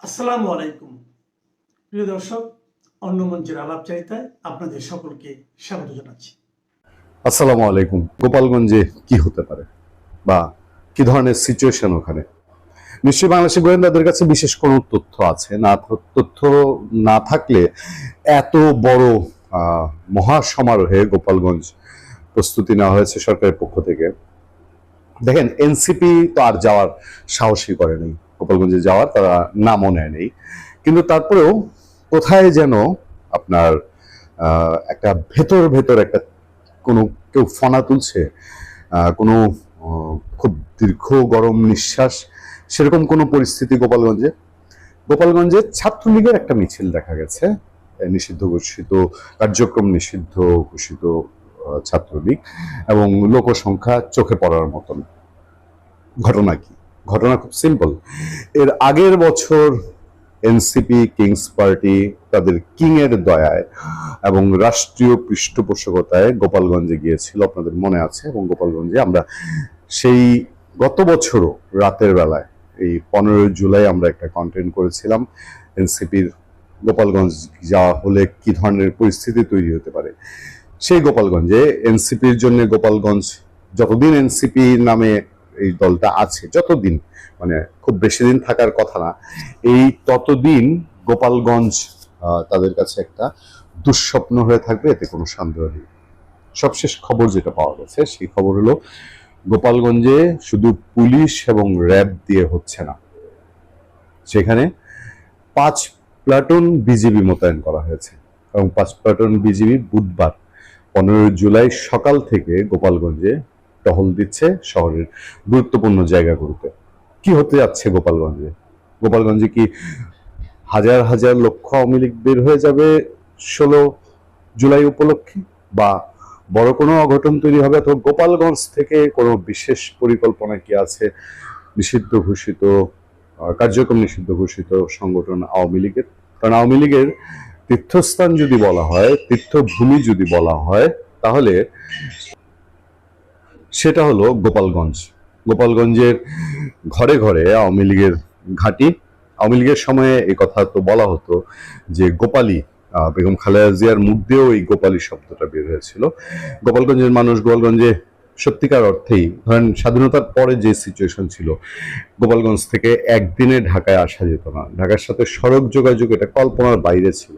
আসসালামু আলাইকুম প্রিয় দর্শক, অন্য মঞ্চের আলাপচারিতায় আপনাদের সকলকে স্বাগত জানাচ্ছি। আসসালামু আলাইকুম। গোপালগঞ্জে কি হতে পারে বা কি ধরনের সিচুয়েশন ওখানে? নিশ্চয়ই বাংলাদেশের গোয়েন্দাদের কাছে বিশেষ কোনো তথ্য আছে না। তথ্য না থাকলে এত বড় মহা সমারোহে গোপালগঞ্জ প্রস্তুতি নেওয়া হয়েছে সরকারের পক্ষ থেকে। দেখেন, এনসিপি তো আর যাওয়ার সাহসই করেনি, গোপালগঞ্জে যাওয়ার তারা নামও নেয়নি। কিন্তু তারপরেও কোথায় যেন আপনার একটা ভেতর ভেতর একটা কোনো কেউ ফনা তুলছে, কোনো খুব দীর্ঘ গরম নিঃশ্বাস, সেরকম কোনো পরিস্থিতি গোপালগঞ্জে ছাত্রলীগের একটা মিছিল দেখা গেছে। নিষিদ্ধ ঘোষিত কার্যক্রম, নিষিদ্ধ ঘোষিত ছাত্রলীগ, এবং লোকসংখ্যা চোখে পড়ার মতন। ঘটনা কি? ঘটনা খুব সিম্পল। এর আগের বছর এনসিপি কিংস পার্টি তাদের কিং এর দয়ায় এবং রাষ্ট্রীয় পৃষ্ঠপোষকতায় গোপালগঞ্জে গিয়েছিল, আপনাদের মনে আছে। এবং গোপালগঞ্জে আমরা সেই গত বছরও রাতের বেলায় এই 15 জুলাই আমরা একটা কন্টেন্ট করেছিলাম এনসিপির গোপালগঞ্জ যাওয়া হলে কি ধরনের পরিস্থিতি তৈরি হতে পারে। সেই গোপালগঞ্জে এনসিপির জন্য গোপালগঞ্জ, যতদিন এনসিপি নামে এই দলটা আছে, যতদিন, মানে খুব বেশি দিন থাকার কথা না, এই ততদিন গোপালগঞ্জ তাদের কাছে একটা দুঃস্বপ্ন হয়ে থাকবে, এতে কোনো সন্দেহ নেই। সবশেষ খবর যেটা পাওয়া গেছে, সেই খবর হলো গোপালগঞ্জে শুধু পুলিশ এবং র্যাব দিয়ে হচ্ছে না, সেখানে 5 প্লাটুন বিজিবি মোতায়েন করা হয়েছে। এবং 5 প্লাটুন বিজিবি বুধবার 15 জুলাই সকাল থেকে গোপালগঞ্জে টহল দিচ্ছে শহরের গুরুত্বপূর্ণ জায়গাগুলোতে। কি হতে যাচ্ছে গোপালগঞ্জে কি হাজার হাজার লক্ষ আওয়ামী লীগ বের হয়ে যাবে 16 জুলাই উপলক্ষে, বা বড় কোনো অঘটন তৈরি হবে? অথবা গোপালগঞ্জ থেকে কোনো বিশেষ পরিকল্পনা কি আছে নিষিদ্ধ ঘোষিত কার্যক্রম নিষিদ্ধ ঘোষিত সংগঠন আওয়ামী লীগের? কারণ আওয়ামী লীগের তীর্থস্থান যদি বলা হয়, তীর্থভূমি যদি বলা হয়, তাহলে সেটা হলো গোপালগঞ্জের ঘরে ঘরে আওয়ামী লীগের ঘাঁটি। আওয়ামী লীগের সময়ে এই কথা তো বলা হতো যে গোপালী, বেগম খালেদা জিয়ার মুখ দিয়েও এই গোপালী শব্দটা বের হয়েছিল। গোপালগঞ্জের মানুষ, গোপালগঞ্জে সত্যিকার অর্থেই ধরেন স্বাধীনতার পরে যে সিচুয়েশন ছিল, গোপালগঞ্জ থেকে একদিনে ঢাকায় আসা যেত না, ঢাকার সাথে সড়ক যোগাযোগ এটা কল্পনার বাইরে ছিল।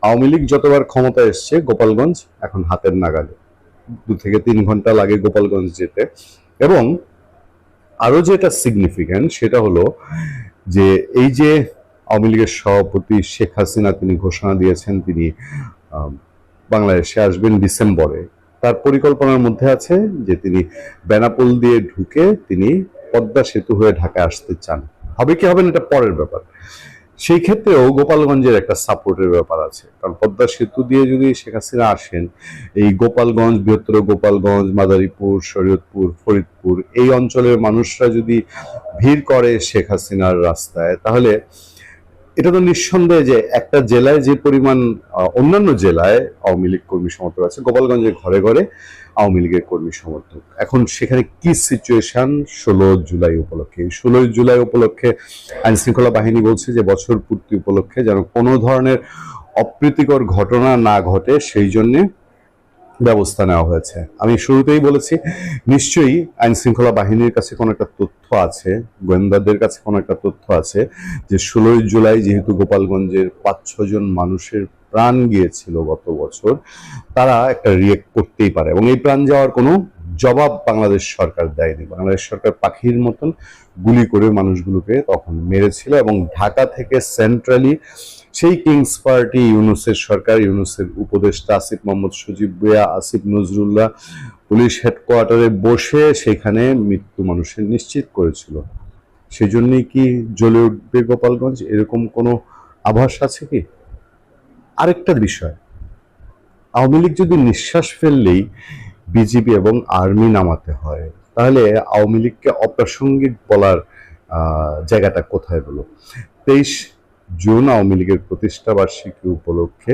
আওয়ামী লীগ যতবার ক্ষমতা এসছে, গোপালগঞ্জ এখন হাতের নাগালে, 2 থেকে 3 ঘন্টা লাগে গোপালগঞ্জ যেতে। এবং আরো যেটা সিগনিফিক্যান্ট সেটা হলো যে এই যে আওয়ামী লীগের সভাপতি শেখ হাসিনা তিনি ঘোষণা দিয়েছেন তিনি বাংলাদেশে আসবেন ডিসেম্বরে। তার পরিকল্পনার মধ্যে আছে যে তিনি বেনাপোল দিয়ে ঢুকে তিনি পদ্মা সেতু হয়ে ঢাকায় আসতে চান। হবে কি হবে না এটা পরের ব্যাপার। সেই ক্ষেত্রেও গোপালগঞ্জের একটা সাপোর্টের ব্যাপার আছে, কারণ পদ্মা সেতু দিয়ে যদি শেখ হাসিনা আসেন, এই গোপালগঞ্জ, বৃহত্তর গোপালগঞ্জ, মাদারীপুর, শরীয়তপুর, ফরিদপুর, এই অঞ্চলের মানুষরা যদি ভিড় করে শেখ হাসিনার রাস্তায়, তাহলে এটা তো নিঃসন্দেহে যে একটা জেলায় যে পরিমাণ অন্যান্য জেলায় আওয়ামী লীগ কর্মী সমর্থক আছে, গোপালগঞ্জের ঘরে ঘরে আওয়ামী লীগের কর্মী সমর্থক। এখন সেখানে কি সিচুয়েশন 16 জুলাই উপলক্ষে? 16 জুলাই উপলক্ষে আইন শৃঙ্খলা বাহিনী বলছে যে বছর পূর্তি উপলক্ষে যেন কোনো ধরনের অপ্রীতিকর ঘটনা না ঘটে, সেই জন্য ব্যবস্থা নেওয়া হয়েছে। আমি শুরুতেই বলেছি, নিশ্চয়ই আইন শৃঙ্খলা বাহিনীর কাছে কোনো একটা তথ্য আছে, গোয়েন্দাদের কাছে কোনো একটা তথ্য আছে যে 16 জুলাই যেহেতু গোপালগঞ্জের 5-6 জন মানুষের প্রাণ গিয়েছিল গত বছর, তারা একটা রিয়েক্ট করতেই পারে। এবং এই প্রাণ যাওয়ার কোনো জবাব বাংলাদেশ সরকার দেয়নি। বাংলাদেশ সরকার পাখির মতন গুলি করে মানুষগুলোকে তখন মেরেছিল। এবং ঢাকা থেকে সেন্ট্রালি সেই কিংস পার্টি, ইউনূসের সরকার, ইউনূসের উপদেষ্টা আসিফ মোহাম্মদ সজীব ভুঁইয়া, আসিফ নজরুল্লাহ পুলিশ হেডকোয়ার্টারে বসে সেখানে মৃত্যু মানুষের নিশ্চিত করেছিল। সেই জন্যই কি জ্বলে উঠবে গোপালগঞ্জ, এরকম কোনো আভাস আছে কি? আরেকটা বিষয়, আওয়ামী লীগ যদি নিঃশ্বাস ফেললেই বিজিবি এবং আর্মি নামাতে হয়, তাহলে আওয়ামী লীগকে অপ্রাসঙ্গিক বলার জায়গাটা কোথায় হলো? 23 জুন আওয়ামী লীগের প্রতিষ্ঠা বার্ষিকী উপলক্ষে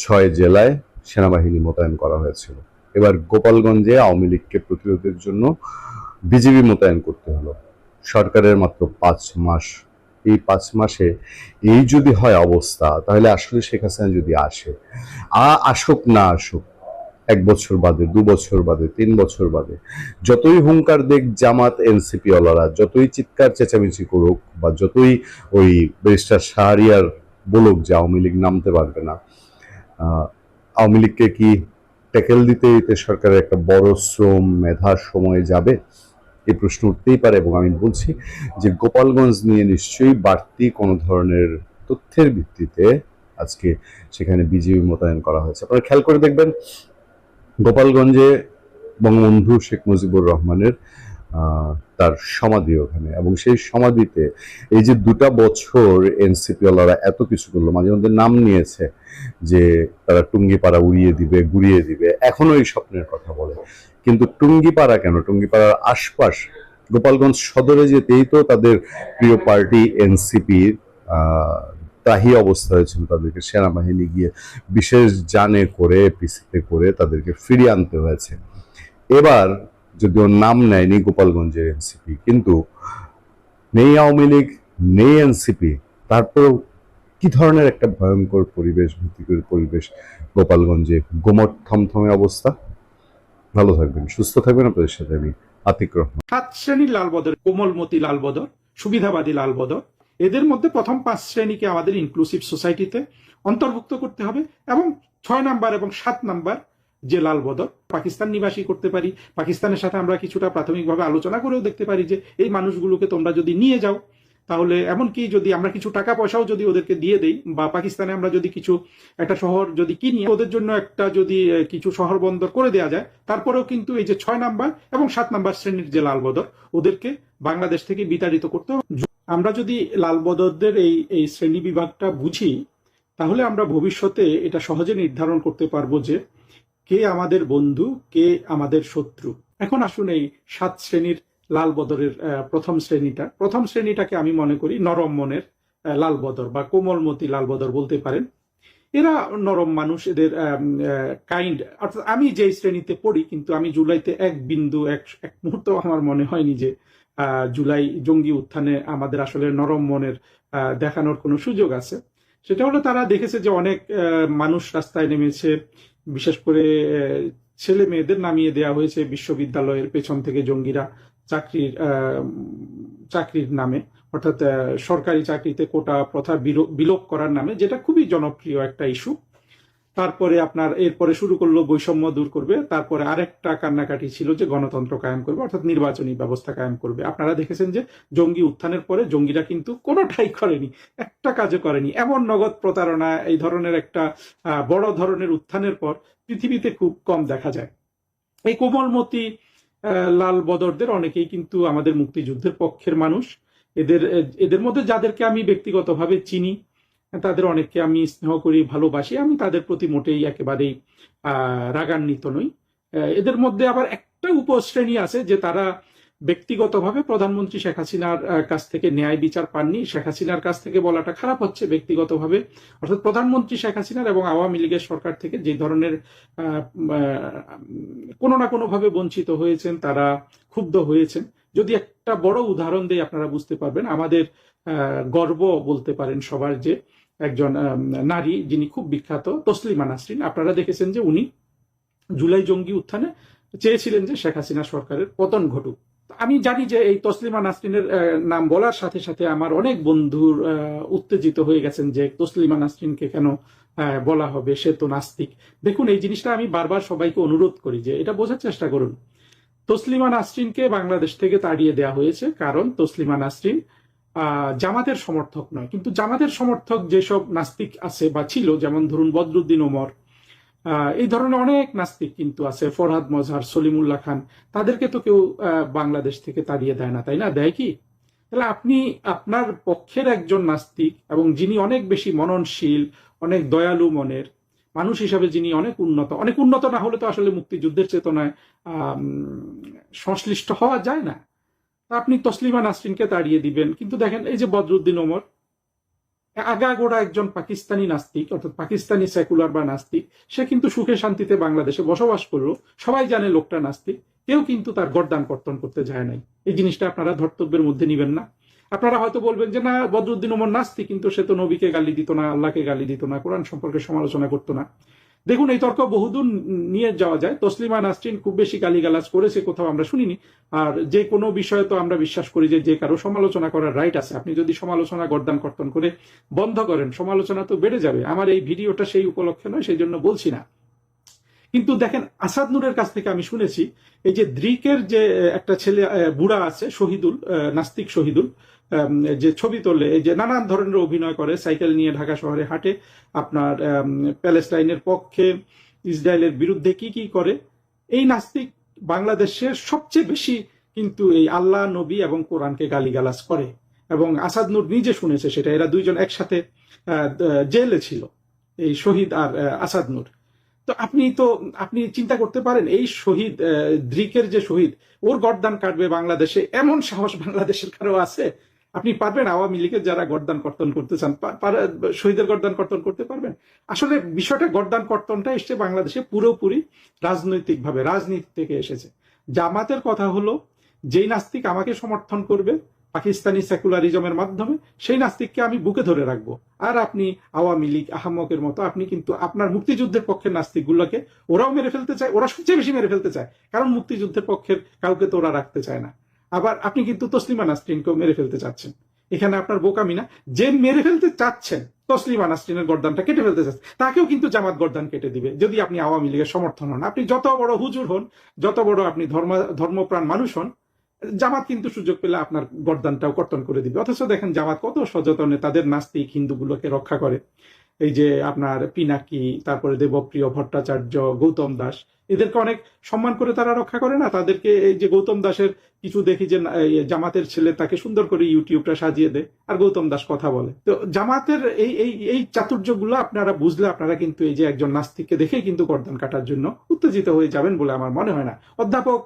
6 জেলায় সেনাবাহিনী মোতায়েন করা হয়েছিল। এবার গোপালগঞ্জে আওয়ামী লীগকে প্রতিরোধের জন্য বিজিবি মোতায়েন করতে হলো। সরকারের মাত্র 5 মাস এই 5 মাসে এই যদি হয় অবস্থা, তাহলে আসলে শেখ হাসিনা যদি আসে, আসুক না আসুক, 1 বছর বাদে, 2 বছর বাদে, 3 বছর বাদে, যতই হুঙ্কার দেখ জামাত এনসিপি ওয়ালারা, যতই চিৎকার চেঁচামেচি করুক, বা যতই ওই ব্যারিস্টার শাহরিয়ার বলুক যে আওয়ামী লীগ নামতে পারবে না, আওয়ামী লীগকে কি ট্যাকেল দিতে দিতে সরকারের একটা বড় শ্রম মেধা সময় যাবে? এই প্রশ্ন উঠতেই পারে। এবং আমি বলছি যে গোপালগঞ্জ নিয়ে নিশ্চয়ই বাড়তি কোনো ধরনের তথ্যের ভিত্তিতে আজকে সেখানে বিজিবি মোতায়েন করা হয়েছে। আপনারা খেয়াল করে দেখবেন, গোপালগঞ্জে বঙ্গবন্ধু শেখ মুজিবুর রহমানের তার সমাধি ওখানে, এবং সেই সমাধিতে এই যে 2টা বছর এনসিপি ওয়ালারা এত কিছু করলো, মাঝে মধ্যে নাম নিয়েছে যে তারা টুঙ্গিপাড়া উড়িয়ে দিবে, গুড়িয়ে দিবে, এখনো এই স্বপ্নের কথা বলে। কিন্তু টুঙ্গিপাড়া কেন, টুঙ্গিপাড়ার আশপাশ গোপালগঞ্জ সদরে যেতেই তো তাদের প্রিয় পার্টি এনসিপির ত্রাহি অবস্থা হয়েছিল, তাদেরকে সেনাবাহিনী গিয়ে বিশেষ যানে করে, পিসিতে করে তাদেরকে ফিরিয়ে আনতে হয়েছে। এবার যদিও নাম নেয়নি গোপালগঞ্জের এনসিপি, কিন্তু নেই আওয়ামী লীগ, নেই এনসিপি, তারপরেও কি ধরনের একটা ভয়ঙ্কর পরিবেশ, ভীতিকর পরিবেশ গোপালগঞ্জে, গোমট থমথমে অবস্থা। ভালো থাকবেন, সুস্থ থাকবেন। আপনাদের সাথে আমি আতিক রহমান। 7 শ্রেণীর লালবদর, কোমলমতি লালবদর, সুবিধাবাদী লালবদর, এদের মধ্যে প্রথম 5 শ্রেণীকে আমাদের ইনক্লুসিভ সোসাইটিতে অন্তর্ভুক্ত করতে হবে, এবং 6 নাম্বার এবং 7 নাম্বার যে লালবদর পাকিস্তান নিবাসী করতে পারি। পাকিস্তানের সাথে আমরা কিছুটা প্রাথমিকভাবে আলোচনা করেও দেখতে পারি যে এই মানুষগুলোকে তোমরা যদি নিয়ে যাও, তাহলে এমনকি যদি আমরা কিছু টাকা পয়সাও যদি ওদেরকে দিয়ে দেই, বা পাকিস্তানে আমরা যদি কিছু একটা শহর যদি কিনি, ওদের জন্য একটা যদি কিছু শহর বন্দর করে দেওয়া যায়, তারপরেও কিন্তু এই যে 6 নাম্বার এবং 7 নাম্বার শ্রেণীর যে লালবদর, ওদেরকে বাংলাদেশ থেকে বিতাড়িত করতে হবে। আমরা যদি লালবদরদের এই শ্রেণী বিভাগটা বুঝি, তাহলে আমরা ভবিষ্যতে এটা সহজে নির্ধারণ করতে পারবো যে কে আমাদের বন্ধু, কে আমাদের শত্রু। এখন আসুন এই 7 শ্রেণীর লালবদরের প্রথম শ্রেণীটাকে আমি মনে করি নরম মনের লালবদর বা কোমলমতি লালবদর বলতে পারেন। এরা নরম মানুষ, এদের কাইন্ড, অর্থাৎ আমি যেই শ্রেণীতে পড়ি, কিন্তু আমি জুলাইতে এক মুহূর্ত আমার মনে হয়নি যে জুলাই জঙ্গি উত্থানে আমাদের আসলে নরম মনের দেখানোর কোনো সুযোগ আছে। সেটা হলো তারা দেখেছে যে অনেক মানুষ রাস্তায় নেমেছে, বিশেষ করে ছেলে মেয়েদের নামিয়ে দেওয়া হয়েছে বিশ্ববিদ্যালয়ের পেছন থেকে জঙ্গিরা চাকরির নামে, অর্থাৎ সরকারি চাকরিতে কোটা প্রথা বিলোপ করার নামে, যেটা খুবই জনপ্রিয় একটা ইস্যু। তারপরে আপনার এরপরে শুরু করলো বৈষম্য দূর করবে, তারপরে আরেকটা কান্নাকাটি ছিল যে গণতন্ত্র কায়েম করবে, অর্থাৎ নির্বাচনী ব্যবস্থা কায়েম করবে। আপনারা দেখেছেন যে জঙ্গি উত্থানের পরে জঙ্গিরা কিন্তু কোনোটাই করেনি, একটা কাজও করেনি। এমন নগদ প্রতারণা এই ধরনের একটা বড় ধরনের উত্থানের পর পৃথিবীতে খুব কম দেখা যায়। এই কোমলমতি লাল বদরদের অনেকেই কিন্তু আমাদের মুক্তিযুদ্ধের পক্ষের মানুষ। এদের মধ্যে যাদেরকে আমি ব্যক্তিগতভাবে চিনি, তাদের অনেককে আমি স্নেহ করি, ভালোবাসি, আমি তাদের প্রতি মোটেই একেবারেই রাগান্বিত নই। এদের মধ্যে আবার একটা উপশ্রেণী আছে যে তারা ব্যক্তিগতভাবে প্রধানমন্ত্রী শেখ হাসিনার কাছ থেকে ন্যায় বিচার পাননি। শেখ হাসিনার কাছ থেকে বলাটা খারাপ হচ্ছে, ব্যক্তিগতভাবে, অর্থাৎ প্রধানমন্ত্রী শেখ হাসিনার এবং আওয়ামী লীগের সরকার থেকে যে ধরনের কোনো না কোনো ভাবে বঞ্চিত হয়েছেন, তারা ক্ষুব্ধ হয়েছেন। যদি একটা বড় উদাহরণ দেই, আপনারা বুঝতে পারবেন। আমাদের গর্ব বলতে পারেন সবার যে একজন নারী যিনি খুব বিখ্যাত, তসলিমা নাসরিন। আপনারা দেখেছেন যে উনি জুলাই জঙ্গি উত্থানে চেয়েছিলেন যে শেখ হাসিনা সরকারের পতন ঘটুক। আমি জানি যে এই তসলিমা নাসরিনের নাম বলার সাথে সাথে আমার অনেক বন্ধুর উত্তেজিত হয়ে গেছেন যে তসলিমা নাসরিনকে কেন বলা হবে, সে তো নাস্তিক। দেখুন, এই জিনিসটা আমি বারবার সবাইকে অনুরোধ করি যে এটা বোঝার চেষ্টা করুন। তসলিমা নাসরিনকে বাংলাদেশ থেকে তাড়িয়ে দেওয়া হয়েছে কারণ তসলিমা নাসরিন জামাতের সমর্থক নয়। কিন্তু জামাতের সমর্থক যেসব নাস্তিক আছে বা ছিল, যেমন ধরুন বদরুদ্দিন ওমর, এই ধরনের অনেক নাস্তিক কিন্তু আছে, ফরহাদ মজহার, সলিমুল্লাহ খান, তাদেরকে তো কেউ বাংলাদেশ থেকে তাড়িয়ে দেয় না, তাই না? দেয় কি? তাহলে আপনি আপনার পক্ষের একজন নাস্তিক, এবং যিনি অনেক বেশি মননশীল, অনেক দয়ালু মনের মানুষ হিসাবে, যিনি অনেক উন্নত না হলে তো আসলে মুক্তিযুদ্ধের চেতনায় সংশ্লিষ্ট হওয়া যায় না। আপনি তসলিমা নাসরিনকে তাড়িয়ে দিবেন। কিন্তু দেখেন, এই যে বদরুদ্দিন ওমর, আগাগোড়া একজন পাকিস্তানি নাস্তিক, অর্থাৎ পাকিস্তানি সেকুলার বা নাস্তিক, সে কিন্তু সুখে শান্তিতে বাংলাদেশে বসবাস করলো, সবাই জানে লোকটা নাস্তিক, কেউ কিন্তু তার গর্দান কর্তন করতে যায় নাই। এই জিনিসটা আপনারা ধর্তব্যের মধ্যে নিবেন না। আপনারা হয়তো বলবেন যে না, বদরুদ্দিন ওমর নাস্তিক, কিন্তু সে তো নবীকে গালি দিত না, আল্লাহকে গালি দিত না, কোরআন সম্পর্কে সমালোচনা করতো না। দেখুন, এই তর্ক বহুদূর নিয়ে যাওয়া যায়। তসলিমা নাসরিন খুব বেশি গালিগালাজ করেছে কোথাও আমরা শুনিনি। আর যে কোনো বিষয়ে তো আমরা বিশ্বাস করি যে যে কারো সমালোচনা করার রাইট আছে। আপনি যদি সমালোচনা গর্দান কর্তন করে বন্ধ করেন, সমালোচনা তো বেড়ে যাবে। আমার এই ভিডিওটা সেই উপলক্ষে নয়, সেই জন্য বলছি না। কিন্তু দেখেন, আসাদ নূরের কাছ থেকে আমি শুনেছি এই যে দ্রিকের যে একটা ছেলে বুড়া আছে, শহীদুল, নাস্তিক শহীদুল, যে ছবি তোলে, এই যে নানান ধরনের অভিনয় করে, সাইকেল নিয়ে ঢাকা শহরে হাঁটে, আপনার প্যালেস্টাইনের পক্ষে, ইসরায়েলের বিরুদ্ধে কি কি করে। এই নাস্তিক বাংলাদেশের সবচেয়ে বেশি কিন্তু এই আল্লাহ, নবী এবং কোরআনকে গালিগালাজ করে, এবং আসাদ নূর নিজে শুনেছে সেটা। এরা দুইজন একসাথে জেলে ছিল, এই শহীদ আর আসাদ নূর। তো আপনি চিন্তা করতে পারেন, এই শহীদ, দ্রিকের যে শহীদ, ওর গর্দান কাটবে বাংলাদেশে, এমন সাহস বাংলাদেশের কারো আছে? আপনি পারবেন? আওয়ামী লীগের যারা গর্দান কর্তন করতে চান, শহীদের গর্দান কর্তন করতে পারবেন? আসলে বিষয়টা, গর্দান কর্তনটা এসছে বাংলাদেশে পুরোপুরি রাজনৈতিকভাবে, রাজনীতি থেকে এসেছে। জামাতের কথা হলো, যেই নাস্তিক আমাকে সমর্থন করবে পাকিস্তানি সেকুলারিজমের মাধ্যমে, সেই নাস্তিককে আমি বুকে ধরে রাখবো। আর আপনি আওয়ামী লীগ আহম্মকের মতো আপনি কিন্তু আপনার মুক্তিযুদ্ধের পক্ষের নাস্তিকগুলোকে ওরাও মেরে ফেলতে চায়, ওরা সবচেয়ে বেশি মেরে ফেলতে চায়, কারণ মুক্তিযুদ্ধের পক্ষের কাউকে তো ওরা রাখতে চায় না। আবার আপনি কিন্তু তসলিমা নাসরিনকেও মেরে ফেলতে চাচ্ছেন। এখানে আপনার বোকামি না? যে মেরে ফেলতে চাচ্ছেন, তসলিমা নাসরিনের গর্দানটা কেটে ফেলতে চাচ্ছেন, তাকেও কিন্তু জামাত গর্দান কেটে দিবে যদি আপনি আওয়ামী লীগের সমর্থন হন। আপনি যত বড় হুজুর হন, যত বড় আপনি ধর্মপ্রাণ মানুষ হন, জামাত কিন্তু সুযোগ পেলে আপনার গর্দানটাও কর্তন করে দিবে। অথচ দেখেন জামাত কত সযত্নে তাদের নাস্তিক হিন্দুগুলোকে রক্ষা করে। এই যে আপনার পিনাকি, তারপরে দেবপ্রিয় ভট্টাচার্য, গৌতম দাস, এদেরকে অনেক সম্মান করে তারা রক্ষা করে না? তাদেরকে, এই যে গৌতম দাসের কিছু দেখি যে জামাতের ছেলে তাকে সুন্দর করে ইউটিউবটা সাজিয়ে দেয়, আর গৌতম দাস কথা বলে। তো জামাতের এই এই এই চাতুর্যগুলো আপনারা বুঝলে, আপনারা কিন্তু এই যে একজন নাস্তিককে দেখেই কিন্তু গর্দান কাটার জন্য উত্তেজিত হয়ে যাবেন বলে আমার মনে হয় না। অধ্যাপক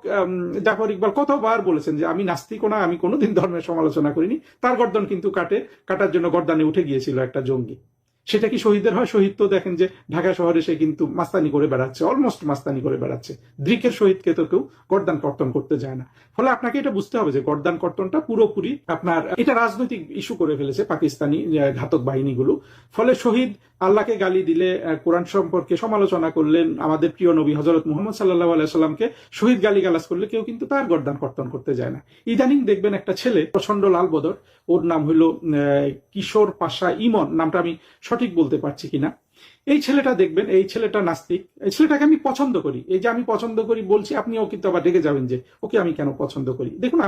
জাফর ইকবাল কতবার বলেছেন যে আমি নাস্তিকও না, আমি কোনোদিন ধর্মের সমালোচনা করিনি। তার গর্দান কিন্তু কাটার জন্য গর্দানে উঠে গিয়েছিল একটা জঙ্গি। সেটা কি শহীদের হয়? শহীদ তো দেখেন যে ঢাকা শহরে সে কিন্তু মাস্তানি করে বেড়াচ্ছে, অলমোস্ট মাস্তানি করে বেড়াচ্ছে। দ্রিকের শহীদকে তো কেউ গর্দান কর্তন করতে যায় না। ফলে আপনাকে এটা বুঝতে হবে যে গর্দান কর্তনটা পুরোপুরি আপনার, এটা রাজনৈতিক ইস্যু করে ফেলেছে পাকিস্তানি ঘাতক বাহিনীগুলো। ফলে শহীদ আল্লাহকে গালি দিলে, কোরআন সম্পর্কে সমালোচনা করলেন, আমাদের প্রিয় নবী হযরত মুহাম্মদ সাল্লাল্লাহু আলাইহি সাল্লামকে শহীদ গালিগালাজ করলে কেউ কিন্তু তার গর্দান কর্তন করতে যায় না। ইদানিং দেখবেন একটা ছেলে, প্রচন্ড লাল বদর, ওর নাম হইল কিশোর পাশা ইমন, নামটা আমি সঠিক বলতে পারছি কিনা। এই ছেলেটা দেখবেন, এই ছেলেটা নাস্তিক। এই ছেলেটাকে আমি পছন্দ করি। এই যে আমি পছন্দ করি বলছি, আপনিও কিন্তু আবার রেগে যাবেন যে ওকে আমি কেন পছন্দ করি। দেখুন,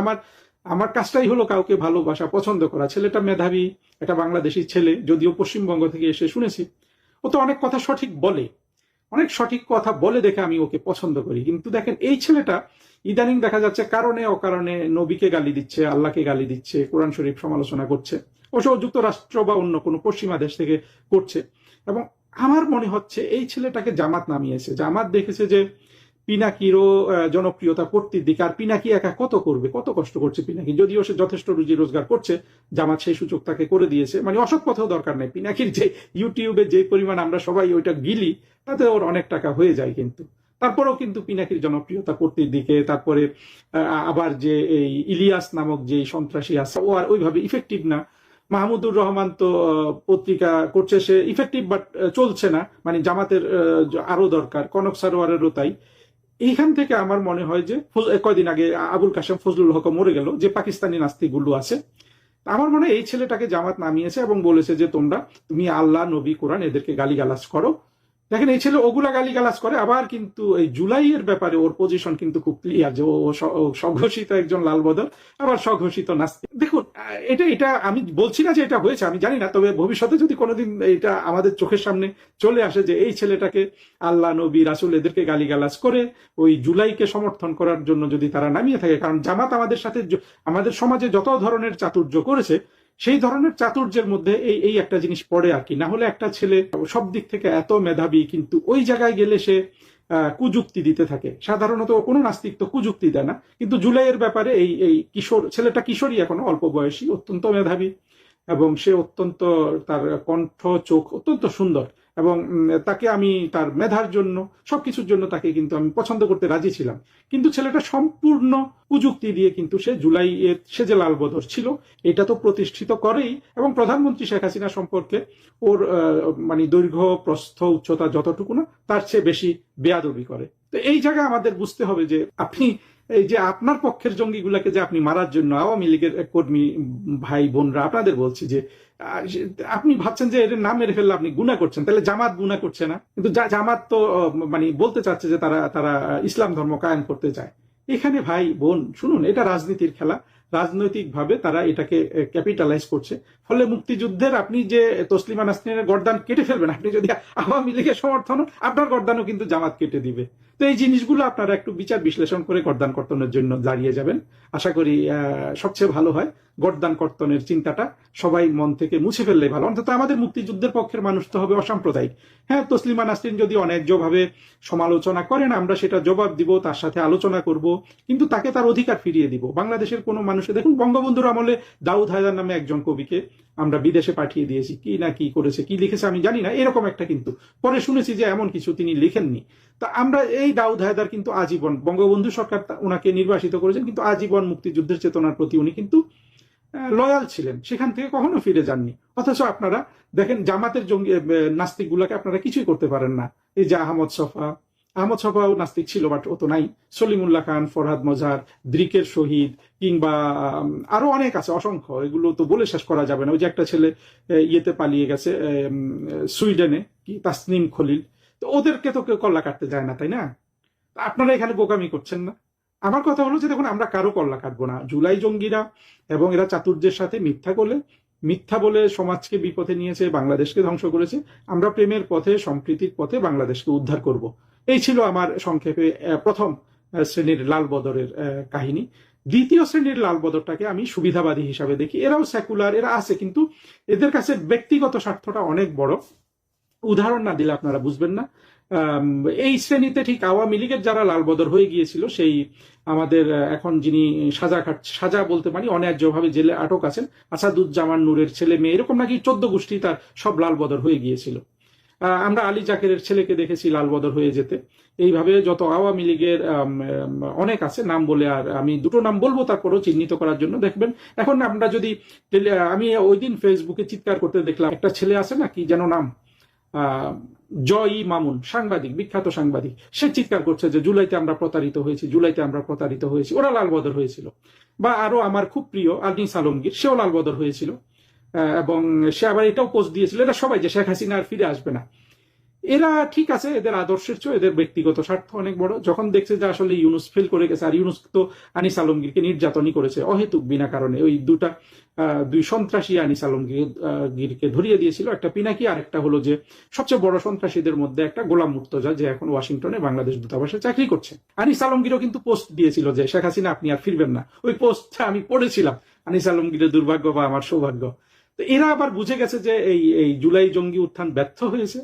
আমার কাজটাই হলো কাউকে ভালোবাসা, পছন্দ করা। ছেলেটা মেধাবী, একটা বাংলাদেশি ছেলে, যদিও পশ্চিমবঙ্গ থেকে এসে শুনেছি। ও তো অনেক কথা সঠিক বলে, অনেক সঠিক কথা বলে দেখে আমি ওকে পছন্দ করি। কিন্তু দেখেন, এই ছেলেটা ইদানিং দেখা যাচ্ছে কারণে অকারণে নবীকে গালি দিচ্ছে, আল্লাহকে গালি দিচ্ছে, কোরআন শরীফ সমালোচনা করছে। অবশ্য যুক্তরাষ্ট্র বা অন্য কোনো পশ্চিমা দেশ থেকে করছে। এবং আমার মনে হচ্ছে এই ছেলেটাকে জামাত নামিয়েছে। জামাত দেখেছে যে পিনাকিরও জনপ্রিয়তা পড়তির দিকে, আর পিনাকি একা কত করবে, কত কষ্ট করছে পিনাকি, যদিও সে যথেষ্ট রুজি রোজগার করছে, জামাত সেই সুযোগ তাকে করে দিয়েছে। মানে অসৎ পথেও দরকার নেই। পিনাকির যে ইউটিউবে যে পরিমাণ আমরা সবাই ওইটা গিলি, তাতে ওর অনেক টাকা হয়ে যায়। কিন্তু তারপরেও কিন্তু পিনাকির জনপ্রিয়তা পড়তির দিকে। তারপরে আবার যে এই ইলিয়াস নামক যে সন্ত্রাসী আছে, ও আর ওইভাবে ইফেক্টিভ না। মাহমুদুর রহমান তো পত্রিকা করছে, সে ইফেক্টিভ, বাট চলছে না। মানে জামাতের আরো দরকার, কনক সারোয়ারেরও তাই। এইখান থেকে আমার মনে হয় যে কয়দিন আগে আবুল কাশেম ফজলুল হক মরে গেল, যে পাকিস্তানি নাস্তিকগুলো আছে, আমার মনে হয় এই ছেলেটাকে জামাত নামিয়েছে এবং বলেছে যে তুমি আল্লাহ, নবী, কোরআন এদেরকে গালিগালাজ করো। দেখেন, এই ছেলে ওগুলা গালিগালাজ করে, আবার কিন্তু এই জুলাইয়ের ব্যাপারে ওর পজিশন কিন্তু খুব ক্লিয়ার যে ও স্বঘোষিত একজন লালবদর, আবার স্বঘোষিত নাস্তিক। দেখুন, এটা আমি বলছি না যে এটা হয়েছে, আমি জানি না, তবে ভবিষ্যতে যদি কোনোদিন এটা আমাদের চোখের সামনে চলে আসে যে এই ছেলেটাকে আল্লাহ, নবী, রাসূল এদেরকে গালিগালাজ করে ওই জুলাইকে সমর্থন করার জন্য যদি তারা নামিয়ে থাকে, কারণ জামাত আমাদের সাথে, আমাদের সমাজে যত ধরনের চাতুর্য করেছে, সেই ধরনের চাতুর্যের মধ্যে এই একটা জিনিস পড়ে আর কি। না হলে একটা ছেলে সব দিক থেকে এত মেধাবী, কিন্তু ওই জায়গায় গেলে সে কুযুক্তি দিতে থাকে। সাধারণত কোনো নাস্তিক তো কুযুক্তি দেয় না, কিন্তু জুলাইয়ের ব্যাপারে এই ছেলেটা কিশোরী, এখনো অল্প বয়সী, অত্যন্ত মেধাবী, এবং সে অত্যন্ত, তার কণ্ঠ, চোখ অত্যন্ত সুন্দর। এবং তাকে আমি তার মেধার জন্য সবকিছুর জন্য তাকে কিন্তু আমি পছন্দ করতে রাজি ছিলাম। কিন্তু ছেলেটা সম্পূর্ণ কুযুক্তি দিয়ে কিন্তু সে জুলাইয়ের সে যে লাল বদর ছিল এটা তো প্রতিষ্ঠিত করেই, এবং প্রধানমন্ত্রী শেখ হাসিনা সম্পর্কে ওর মানে দৈর্ঘ্য প্রস্থ উচ্চতা যতটুকু না তার চেয়ে বেশি বেয়াদবি করে। তো এই জায়গায় আমাদের বুঝতে হবে যে আপনি এই যে আপনার পক্ষের জঙ্গিগুলাকে যে আপনি মারার জন্য আওয়ামী লীগের কর্মী ভাই বোনরা আপনাদের বলছি যে আপনি ভাবছেন যে এর নাম মেরে ফেললে আপনি গুনাহ করছেন, তাহলে জামাত গুনাহ করছে না? কিন্তু জামাত তো মানে বলতে চাচ্ছে যে তারা তারা ইসলাম ধর্ম কায়েম করতে চায়। এখানে ভাই বোন শুনুন, এটা রাজনীতির খেলা, রাজনৈতিকভাবে তারা এটাকে ক্যাপিটালাইজ করছে। ফলে মুক্তিযুদ্ধের আপনি যে তসলিমা নাসরিনের গর্দান কেটে ফেলবেন, আপনি যদি আওয়ামী লীগের সমর্থন হন আপনার গর্দানও কিন্তু জামাত কেটে দিবে। তো এই জিনিসগুলো আপনারা একটু বিচার বিশ্লেষণ করে গর্দান কর্তনের জন্য দাঁড়িয়ে যাবেন। আশা করি সবচেয়ে ভালো হয় গর্দান কর্তনের চিন্তাটা সবাই মন থেকে মুছে ফেললে ভালো। অন্তত আমাদের মুক্তিযুদ্ধের পক্ষের মানুষ তো হবে অসাম্প্রদায়িক। হ্যাঁ, তসলিমা নাসরিন যদি অন্যায্যভাবে সমালোচনা করেন আমরা সেটা জবাব দিব, তার সাথে আলোচনা করব, কিন্তু তাকে তার অধিকার ফিরিয়ে দিব। বাংলাদেশের কোনো মানুষে দেখুন, বঙ্গবন্ধুর আমলে দাউদ হায়দার নামে একজন কবিকে আমরা বিদেশে পাঠিয়ে দিয়েছি, কি না কি করেছে, কি লিখেছে আমি জানি না, এরকম একটা, কিন্তু পরে শুনেছি যে এমন কিছু তিনি লিখেননি। তা আমরা এই দাউদ হায়দার কিন্তু আজীবন, বঙ্গবন্ধু সরকার ওনাকে নির্বাসিত করেছেন, কিন্তু আজীবন মুক্তিযুদ্ধের চেতনার প্রতি উনি কিন্তু লয়াল ছিলেন, সেখান থেকে কখনো ফিরে যাননি। অথচ আপনারা দেখেন জামাতের জঙ্গি নাস্তিক গুলাকে আপনারা কিছুই করতে পারেন না। এই যে আহমদ সফাও নাস্তিক ছিল, বাট ও তো নাই। সলিমুল্লাহ খান, ফরহাদ মজার, দ্রিকের শহীদ, কিংবা আরো অনেক আছে, অসংখ্য, এগুলো তো বলে শেষ করা যাবে না। ওই যে একটা ছেলে ইয়েতে পালিয়ে গেছে সুইডেনে, কি তাসনিম খলিল, তো ওদেরকে তো কেউ কল্লা কাটতে যায় না, তাই না? আপনারা এখানে বোকামি করছেন না? আমার কথা হলো যে দেখুন, আমরা কারো কল্লা কাটবো না। জুলাই জঙ্গিরা এবং এরা চাতুর্যের সাথে মিথ্যা বলে সমাজকে বিপথে নিয়েছে, বাংলাদেশকে ধ্বংস করেছে। আমরা প্রেমের পথে, সম্প্রীতির পথে বাংলাদেশকে উদ্ধার করব। এই ছিল আমার সংক্ষেপে প্রথম শ্রেণীর লাল বদরের কাহিনী। দ্বিতীয় শ্রেণীর লাল বদরটাকে আমি সুবিধাবাদী হিসাবে দেখি। এরাও সেকুলার, এরা আছে, কিন্তু এদের কাছে ব্যক্তিগত স্বার্থটা অনেক বড়। উদাহরণ না দিলে আপনারা বুঝবেন না। এই শ্রেণীতে ঠিক আওয়ামী লীগের যারা লাল বদর হয়ে গিয়েছিল, সেই আমাদের এখন যিনি সাজা বলতে পারি অন্যায্যভাবে জেলে আটক আছেন আসাদুজ্জামান নূরের ছেলে মেয়ে, এরকম নাকি 14 গোষ্ঠী তার সব লাল বদর হয়ে গিয়েছিল। আমরা আলী জাকেরের ছেলেকে দেখেছি লাল বদর হয়ে যেতে। এইভাবে যত আওয়ামী লীগের অনেক আছে, নাম বলে আর আমি দুটো নাম বলবো তারপরও চিহ্নিত করার জন্য। দেখবেন এখন আমরা যদি, আমি ওই দিন ফেসবুকে চিৎকার করতে দেখলাম, একটা ছেলে আছে না, কি যেন নাম, জয় মামুন, সাংবাদিক, বিখ্যাত সাংবাদিক, সে চিৎকার করছে যে জুলাইতে আমরা প্রতারিত হয়েছি, ওরা লাল বদর হয়েছিল। বা আরো আমার খুব প্রিয় আনিস আলমগীর, সেও লাল বদর হয়েছিল, এবং সে আবার এটাও পোস্ট দিয়েছিল, এটা সবাই, যে শেখ হাসিনা আর ফিরে আসবে না। এরা ঠিক আছে, এদের আদর্শের চেয়ে এদের ব্যক্তিগত স্বার্থ অনেক বড়। যখন দেখছে যে আসলে ইউনুস ফেল করে গেছে, আর ইউনুস তো আনিস আলমগীরকে নির্যাতনই করেছে অহেতুক বিনা কারণে। ওই দুই সন্ত্রাসী আনিস আলমগীরকে ধরিয়ে দিয়েছিল, একটা পিনাকি, আর একটা হলো যে সবচেয়ে বড় সন্ত্রাসীদের মধ্যে একটা গোলাম মুর্তজা, যে এখন ওয়াশিংটনে বাংলাদেশ দূতাবাসে চাকরি করছে। আনিস আলমগীরও কিন্তু পোস্ট দিয়েছিল যে শেখ হাসিনা আপনি আর ফিরবেন না। ওই পোস্টটা আমি পড়েছিলাম। আনিস আলমগীরের দুর্ভাগ্য বা আমার সৌভাগ্য। তো এরা আবার বুঝে গেছে যে এই জুলাই জঙ্গি উত্থান ব্যর্থ হয়েছে।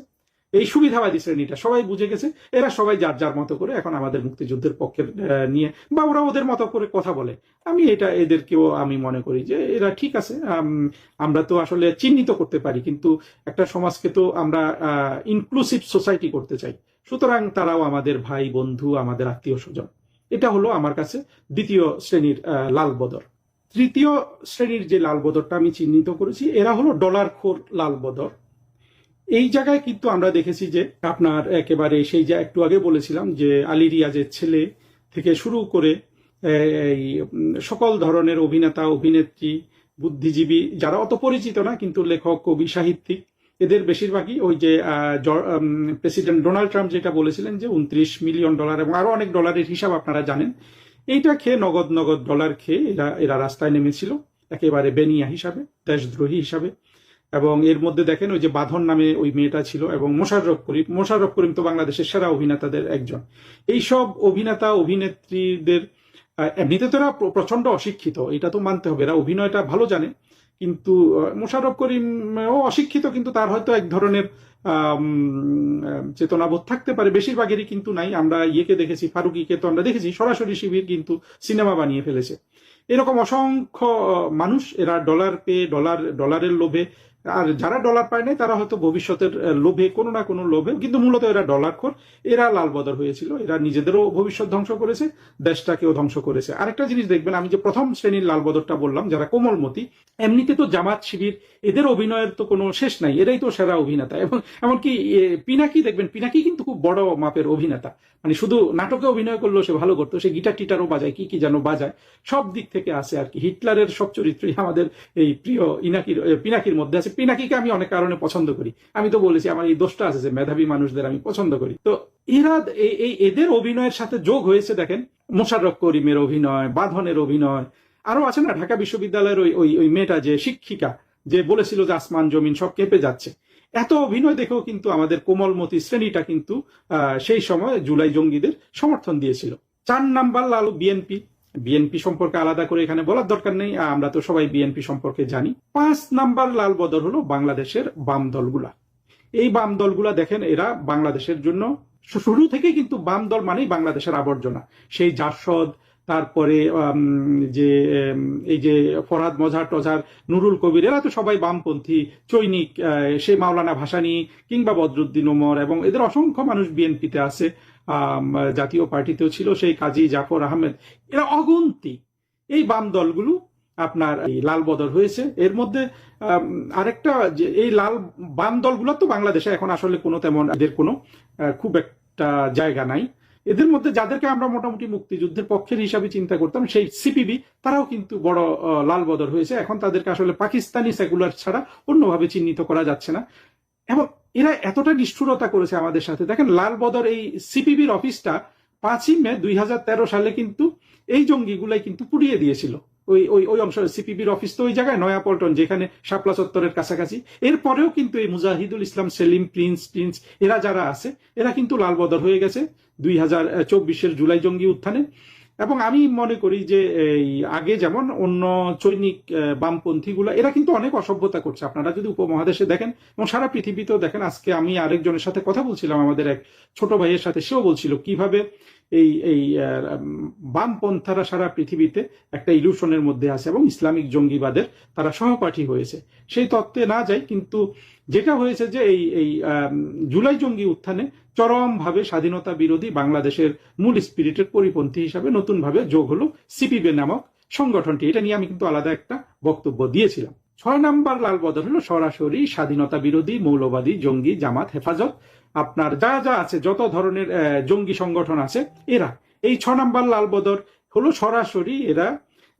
এই সুবিধাবাদী শ্রেণীটা সবাই বুঝে গেছে। এরা সবাই যার যার মতো করে এখন আমাদের মুক্তিযুদ্ধের পক্ষের নিয়ে, বা ওরা ওদের মতো করে কথা বলে। আমি এদেরকেও আমি মনে করি যে এরা ঠিক আছে, আমরা তো আসলে চিহ্নিত করতে পারি, কিন্তু একটা সমাজকে তো আমরা ইনক্লুসিভ সোসাইটি করতে চাই। সুতরাং তারাও আমাদের ভাই বন্ধু, আমাদের আত্মীয় স্বজন। এটা হলো আমার কাছে দ্বিতীয় শ্রেণীর লাল বদর। তৃতীয় শ্রেণীর যে লাল বদরটা আমি চিহ্নিত করেছি, এরা হলো ডলারখোর লাল বদর। এই জায়গায় কিন্তু আমরা দেখেছি যে আপনার একেবারে সেই যে একটু আগে বলেছিলাম যে আলী রিয়াজের ছেলে থেকে শুরু করে এই সকল ধরনের অভিনেতা, অভিনেত্রী, বুদ্ধিজীবী, যারা অত পরিচিত না কিন্তু লেখক, কবি, সাহিত্যিক, এদের বেশিরভাগই ওই যে প্রেসিডেন্ট ডোনাল্ড ট্রাম্প যেটা বলেছিলেন যে $29 মিলিয়ন এবং আরো অনেক ডলারের হিসাব আপনারা জানেন, এইটা খেয়ে নগদ ডলার খেয়ে এরা রাস্তায় নেমেছিল একেবারে বেনিয়া হিসাবে, দেশদ্রোহী হিসাবে। এবং এর মধ্যে দেখেন ওই যে বাঁধন নামে ওই মেয়েটা ছিল, এবং মোশাররফ করিম তো বাংলাদেশের সেরা অভিনেতাদের একজন। এইসব অভিনেতা, অভিনেত্রীদের এমনিতে তো এরা প্রচন্ড অশিক্ষিত, এটা তো মানতে হবে, এরা অভিনয়টা ভালো জানে, কিন্তু মোশাররফ করিমও অশিক্ষিত, কিন্তু তার হয়তো এক ধরনের চেতনাবোধ থাকতে পারে, বেশিরভাগেরই কিন্তু নাই। আমরা ইয়েকে দেখেছি, ফারুকিকে তো আমরা দেখেছি সরাসরি শিবির কিন্তু সিনেমা বানিয়ে ফেলেছে। এরকম অসংখ্য মানুষ, এরা ডলার পেয়ে, ডলারের লোভে আর যারা ডলার পায় নাই তারা হয়তো ভবিষ্যতের লোভে, কোনো না কোনো লোভে, কিন্তু মূলত এরা ডলারখোর, এরা লালবদর হয়েছিল। এরা নিজেদেরও ভবিষ্যৎ ধ্বংস করেছে, দেশটাকেও ধ্বংস করেছে। আরেকটা জিনিস দেখবেন, আমি যে প্রথম শ্রেণীর লালবদরটা বললাম, যারা কোমলমতি, এমনিতে তো জামাত শিবির এদের অভিনয়ের তো কোনো শেষ নাই, এরাই তো সেরা অভিনেতা। এবং এমনকি পিনাকি দেখবেন, পিনাকি কিন্তু খুব বড় মাপের অভিনেতা, মানে শুধু নাটকে অভিনয় করলেও সে ভালো করতো, সে গিটার টিটারও বাজায়, কি কি যেন বাজায়, সব দিক থেকে আছে আর কি। হিটলারের সব চরিত্রই আমাদের এই প্রিয় পিনাকির মধ্যে আছে। পিনাকিকে আমি অনেক কারণে পছন্দ করি, আমি তো বলেছি আমার এই দোষটা আছে যে মেধাবী মানুষদের আমি পছন্দ করি। তো এরা এদের অভিনয়ের সাথে যোগ হয়েছে দেখেন মোশাররফ করিমের অভিনয়, বাঁধনের অভিনয়, আরো আছে না ঢাকা বিশ্ববিদ্যালয়ের ওই মেয়েটা যে শিক্ষিকা, যে বলেছিল যে আসমান জমিন সব কেঁপে যাচ্ছে। এত অভিনয় দেখেও কিন্তু আমাদের কোমলমতি শ্রেণীটা কিন্তু সেই সময় জুলাই জঙ্গিদের সমর্থন দিয়েছিল। 4 নাম্বার লাল বিএনপি। বিএনপি সম্পর্কে আলাদা করে এখানে বলার দরকার নেই, আমরা তো সবাই বিএনপি সম্পর্কে জানি। 5 নাম্বার লাল বদর হলো বাংলাদেশের বাম দলগুলা। এই বাম দলগুলা দেখেন, এরা বাংলাদেশের জন্য শুরু থেকেই কিন্তু বাম দল মানেই বাংলাদেশের আবর্জনা। সেই জাসদ, তারপরে যে এই যে ফরহাদ মজহার টজহার, নুরুল কবির, এরা তো সবাই বামপন্থী চৈনিক। সেই মাওলানা ভাসানী কিংবা বদরুদ্দিন ওমর, এবং এদের অসংখ্য মানুষ বিএনপিতে আছে, জাতীয় পার্টিতেও ছিল, সেই কাজী জাফর আহমেদ, এরা অগুন্তি। এই বাম দলগুলো আপনার এই লাল বদর হয়েছে। এর মধ্যে আরেকটা যে এই লাল বাম দলগুলো তো বাংলাদেশে এখন আসলে কোনো তেমন এদের কোনো খুব একটা জায়গা নাই। এদের মধ্যে যাদেরকে আমরা মোটামুটি মুক্তিযুদ্ধের পক্ষের হিসাবে চিন্তা করতাম, সেই সিপিবি, তারাও কিন্তু বড় লাল বদর হয়েছে। এখন তাদেরকে আসলে পাকিস্তানি সেকুলার ছাড়া অন্যভাবে চিহ্নিত করা যাচ্ছে না। এবং এরা এতটা নিষ্ঠুরতা করেছে আমাদের সাথে। দেখেন লাল বদর এই সিপিবির অফিসটা 5ই মে 2013 সালে কিন্তু এই জঙ্গিগুলাই কিন্তু পুড়িয়ে দিয়েছিল। ওই অংশ সিপিবির অফিস তো ওই জায়গায় নয়াপল্টন, যেখানে শাপলা চত্বরের কাছাকাছি। এরপরেও কিন্তু এই মুজাহিদুল ইসলাম, সেলিম, প্রিন্স এরা যারা আছে, এরা কিন্তু লাল বদর হয়ে গেছে 2024-এর জুলাই জঙ্গি উত্থানে। এবং আমি মনে করি যে এই আগে যেমন অন্য চৈনিক বামপন্থীগুলো, এরা কিন্তু অনেক অসভ্যতা করছে। আপনারা যদি উপমহাদেশে দেখেন এবং সারা পৃথিবীতেও দেখেন, আজকে আমি আরেকজনের সাথে কথা বলছিলাম, আমাদের এক ছোট ভাইয়ের সাথে, সেও বলছিল কিভাবে এই বামপন্থারা সারা পৃথিবীতে একটা ইলুশনের মধ্যে আছে এবং ইসলামিক জঙ্গিবাদের তারা সহপাঠী হয়েছে। সেই তত্ত্বে না যাই, কিন্তু যেটা হয়েছে যে এই জুলাই জঙ্গি উত্থানে চরমভাবে স্বাধীনতা বিরোধী বাংলাদেশের মূল স্পিরিটের পরিপন্থী হিসাবে নতুনভাবে যোগ হলো সিপিবি নামক সংগঠনটি। এটা নিয়ে আমি কিন্তু আলাদা একটা বক্তব্য দিয়েছিলাম। 6 নাম্বার লাল বদর হলো সরাসরি স্বাধীনতা বিরোধী মৌলবাদী জঙ্গি জামাত, হেফাজত, আপনার যা যা আছে, যত ধরনের জঙ্গি সংগঠন আছে, এরা। এই 6 নাম্বার লাল বদর হলো সরাসরি এরা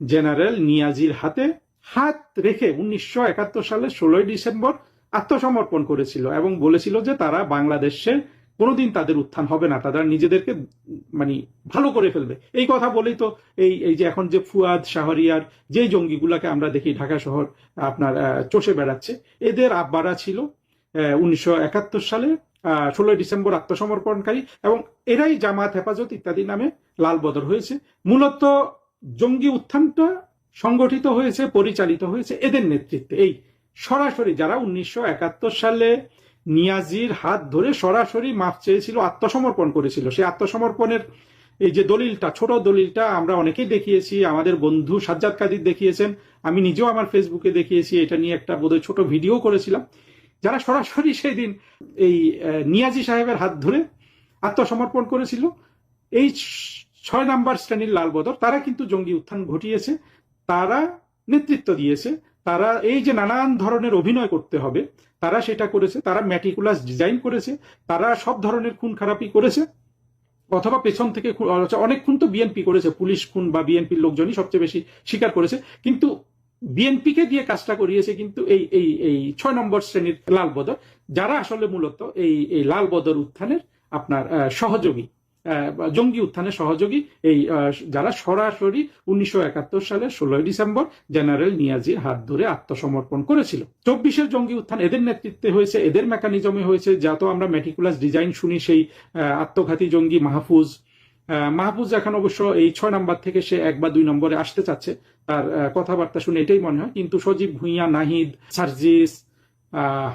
জেনারেল নিয়াজির হাতে হাত রেখে 1971 সালের 16 ডিসেম্বর আত্মসমর্পণ করেছিল এবং বলেছিল যে তারা বাংলাদেশে কোনোদিন তাদের উত্থান হবে না, তারা নিজেদেরকে মানে ভালো করে ফেলবে। এই কথা বলেই তো এই যে এখন যে ফুয়াদ, শাহরিয়ার, যে জঙ্গিগুলাকে আমরা দেখি ঢাকা শহর আপনার চষে বেড়াচ্ছে, এদের আব্বারা ছিল 1971 সালে 16 ডিসেম্বর আত্মসমর্পণকারী, এবং এরাই জামাত, হেফাজত ইত্যাদি নামে লাল বদর হয়েছে। মূলত জঙ্গি উত্থানটা সংগঠিত হয়েছে, পরিচালিত হয়েছে এদের নেতৃত্বে। এই সরাসরি যারা 1971 সালে নিয়াজির হাত ধরে সরাসরি মাফ চেয়েছিল, আত্মসমর্পণ করেছিল, সেই আত্মসমর্পণের এই যে দলিলটা, ছোট দলিলটা আমরা অনেকেই দেখিয়েছি, আমাদের বন্ধু সাজ্জাদ কাদির দেখিয়েছেন, আমি নিজেও আমার ফেসবুকে দেখিয়েছি, এটা নিয়ে একটা বোধহয় ছোট ভিডিও করেছিলাম। যারা সরাসরি সেই দিন এই নিয়াজি সাহেবের হাত ধরে আত্মসমর্পণ করেছিল, এই 6 নাম্বার শ্রেণীর লাল বদর, তারা কিন্তু জঙ্গি উত্থান ঘটিয়েছে, তারা নেতৃত্ব দিয়েছে, তারা এই যে নানান ধরনের অভিনয় করতে হবে তারা সেটা করেছে, তারা ম্যাটিকুলাস ডিজাইন করেছে, তারা সব ধরনের খুন খারাপি করেছে, অথবা পেছন থেকে অনেক খুন তো বিএনপি করেছে, পুলিশ খুন বা বিএনপির লোকজনই সবচেয়ে বেশি স্বীকার করেছে, কিন্তু বিএনপিকে দিয়ে কাজটা করিয়েছে কিন্তু এই 6 নম্বর শ্রেণীর লাল বদর, যারা আসলে মূলত এই লাল বদর উত্থানের আপনার সহযোগী, জঙ্গি উত্থানের সহযোগী, এই যারা সরাসরি 1971 সালের 16 ডিসেম্বর জেনারেল নিয়াজির হাত ধরে আত্মসমর্পণ করেছিল। 24-এর জঙ্গি উত্থান এদের নেতৃত্বে হয়েছে, এদের মেকানিজমে হয়েছে। যত আমরা মেটিকুলাস ডিজাইন শুনি, সেই আত্মঘাতী জঙ্গি মাহফুজ এখন অবশ্য এই 6 নাম্বার থেকে সে 1 বা 2 নম্বরে আসতে চাচ্ছে, তার কথাবার্তা শুনে এটাই মনে হয়। কিন্তু সজীব ভুঁইয়া, নাহিদ, সার্জিস,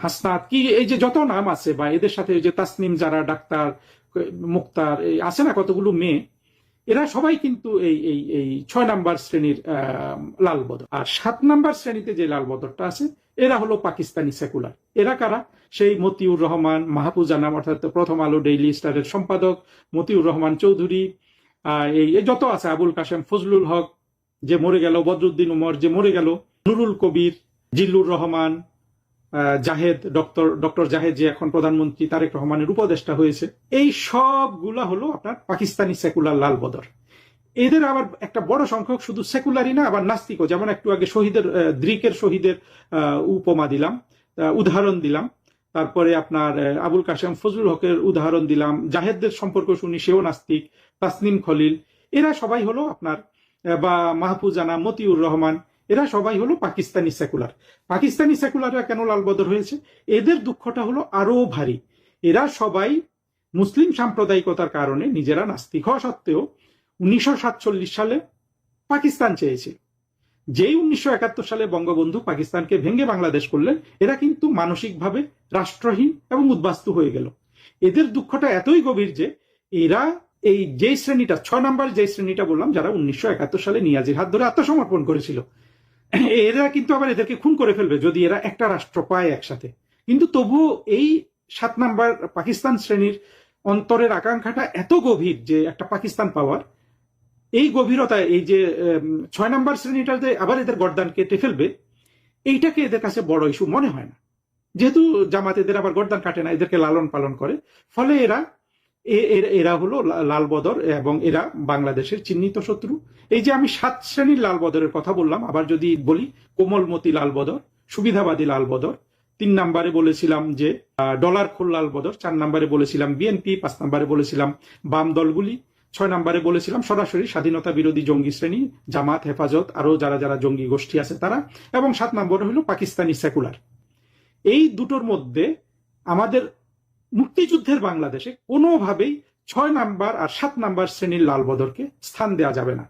হাসনাত, কি এই যে যত নাম আছে, বা এদের সাথে যে তাসনিম, যারা ডাক্তার, মুক্তার, এই আছে না কতগুলো মেয়ে, এরা সবাই কিন্তু এই এই এই 6 নাম্বার শ্রেণীর লাল বদর। আর 7 নাম্বার শ্রেণীতে যে লাল বদরটা আছে এরা হলো পাকিস্তানি সেকুলার। এরা কারা? সেই মতিউর রহমান, মাহফুজ আনাম অর্থাৎ প্রথম আলো ডেইলি স্টারের সম্পাদক মতিউর রহমান চৌধুরী, এই যত আছে, আবুল কাশেম ফজলুল হক যে মরে গেল, বদরুদ্দিন উমর যে মরে গেল, নুরুল কবির, জিল্লুর রহমান, জাহেদ, ডক্টর জাহেদ যে এখন প্রধানমন্ত্রী তারেক রহমানের উপদেষ্টা হয়েছে, এই সবগুলা হলো আপনার পাকিস্তানি সেকুলার লাল বদর। এদের আবার একটা বড় সংখ্যক শুধু সেকুলারই না, আবার নাস্তিকও। যেমন একটু আগে শহীদের দ্রিকের শহীদের উপমা দিলাম, উদাহরণ দিলাম, তারপরে আপনার আবুল কাশেম ফজলুল হকের উদাহরণ দিলাম, জাহেদদের সম্পর্ক শুনি, সেও নাস্তিক, তাসনিম খলিল, এরা সবাই হলো আপনার, বা মাহফুজ আনাম, মতিউর রহমান, এরা সবাই হলো পাকিস্তানি সেকুলার। পাকিস্তানি সেকুলাররা কেন লাল বদর হয়েছে? এদের দুঃখটা হলো আরো ভারী। এরা সবাই মুসলিম সাম্প্রদায়িকতার কারণে নিজেরা নাস্তিক হওয়া সত্ত্বেও 1947 সালে পাকিস্তান চেয়েছিল। যেই 1971 সালে বঙ্গবন্ধু পাকিস্তানকে ভেঙে বাংলাদেশ করলেন, এরা কিন্তু মানসিকভাবে রাষ্ট্রহীন এবং উদ্বাস্তু হয়ে গেল। এদের দুঃখটা এতই গভীর যে এরা এই যে শ্রেণীটা 6 নাম্বার যে শ্রেণীটা বললাম, যারা 1971 সালে নিয়াজির হাত ধরে আত্মসমর্পণ করেছিল, এরা কিন্তু আবার এদেরকে খুন করে ফেলবে যদি এরা একটা রাষ্ট্র পায় একসাথে। কিন্তু তবুও এই 7 নাম্বার পাকিস্তান শ্রেণীর অন্তরের আকাঙ্ক্ষাটা এত গভীর যে একটা পাকিস্তান পাওয়ার, এই গভীরতায় এই যে 6 নাম্বার শ্রেণীটাতে আবার এদের গর্দান কেটে ফেলবে, এইটাকে এদের কাছে বড় ইস্যু মনে হয় না। যেহেতু জামাত এদের আবার গর্দান কাটে না, এদেরকে লালন পালন করে, ফলে এরা হলো লাল বদর এবং এরা বাংলাদেশের চিহ্নিত শত্রু। এই যে আমি 7 শ্রেণীর লাল বদরের কথা বললাম, আবার যদি বলি, কোমলমতি লাল বদর, সুবিধাবাদী লাল বদর, 3 নাম্বারে বলেছিলাম যে ডলার খোল লাল বদর, 4 নাম্বারে বলেছিলাম বিএনপি, 5 নাম্বারে বলেছিলাম বাম দলগুলি, 6 নাম্বারে বলেছিলাম সরাসরি স্বাধীনতা বিরোধী জঙ্গি শ্রেণী, জামাত, হেফাজত, আরো যারা যারা জঙ্গি গোষ্ঠী আছে তারা, এবং 7 নম্বরে হলো পাকিস্তানি সেকুলার। এই দুটোর মধ্যে আমাদের মুক্তিযুদ্ধের বাংলাদেশে কোনোভাবেই 6 নাম্বার আর 7 নাম্বার শ্রেণীর লাল বদরকে স্থান দেওয়া যাবে না।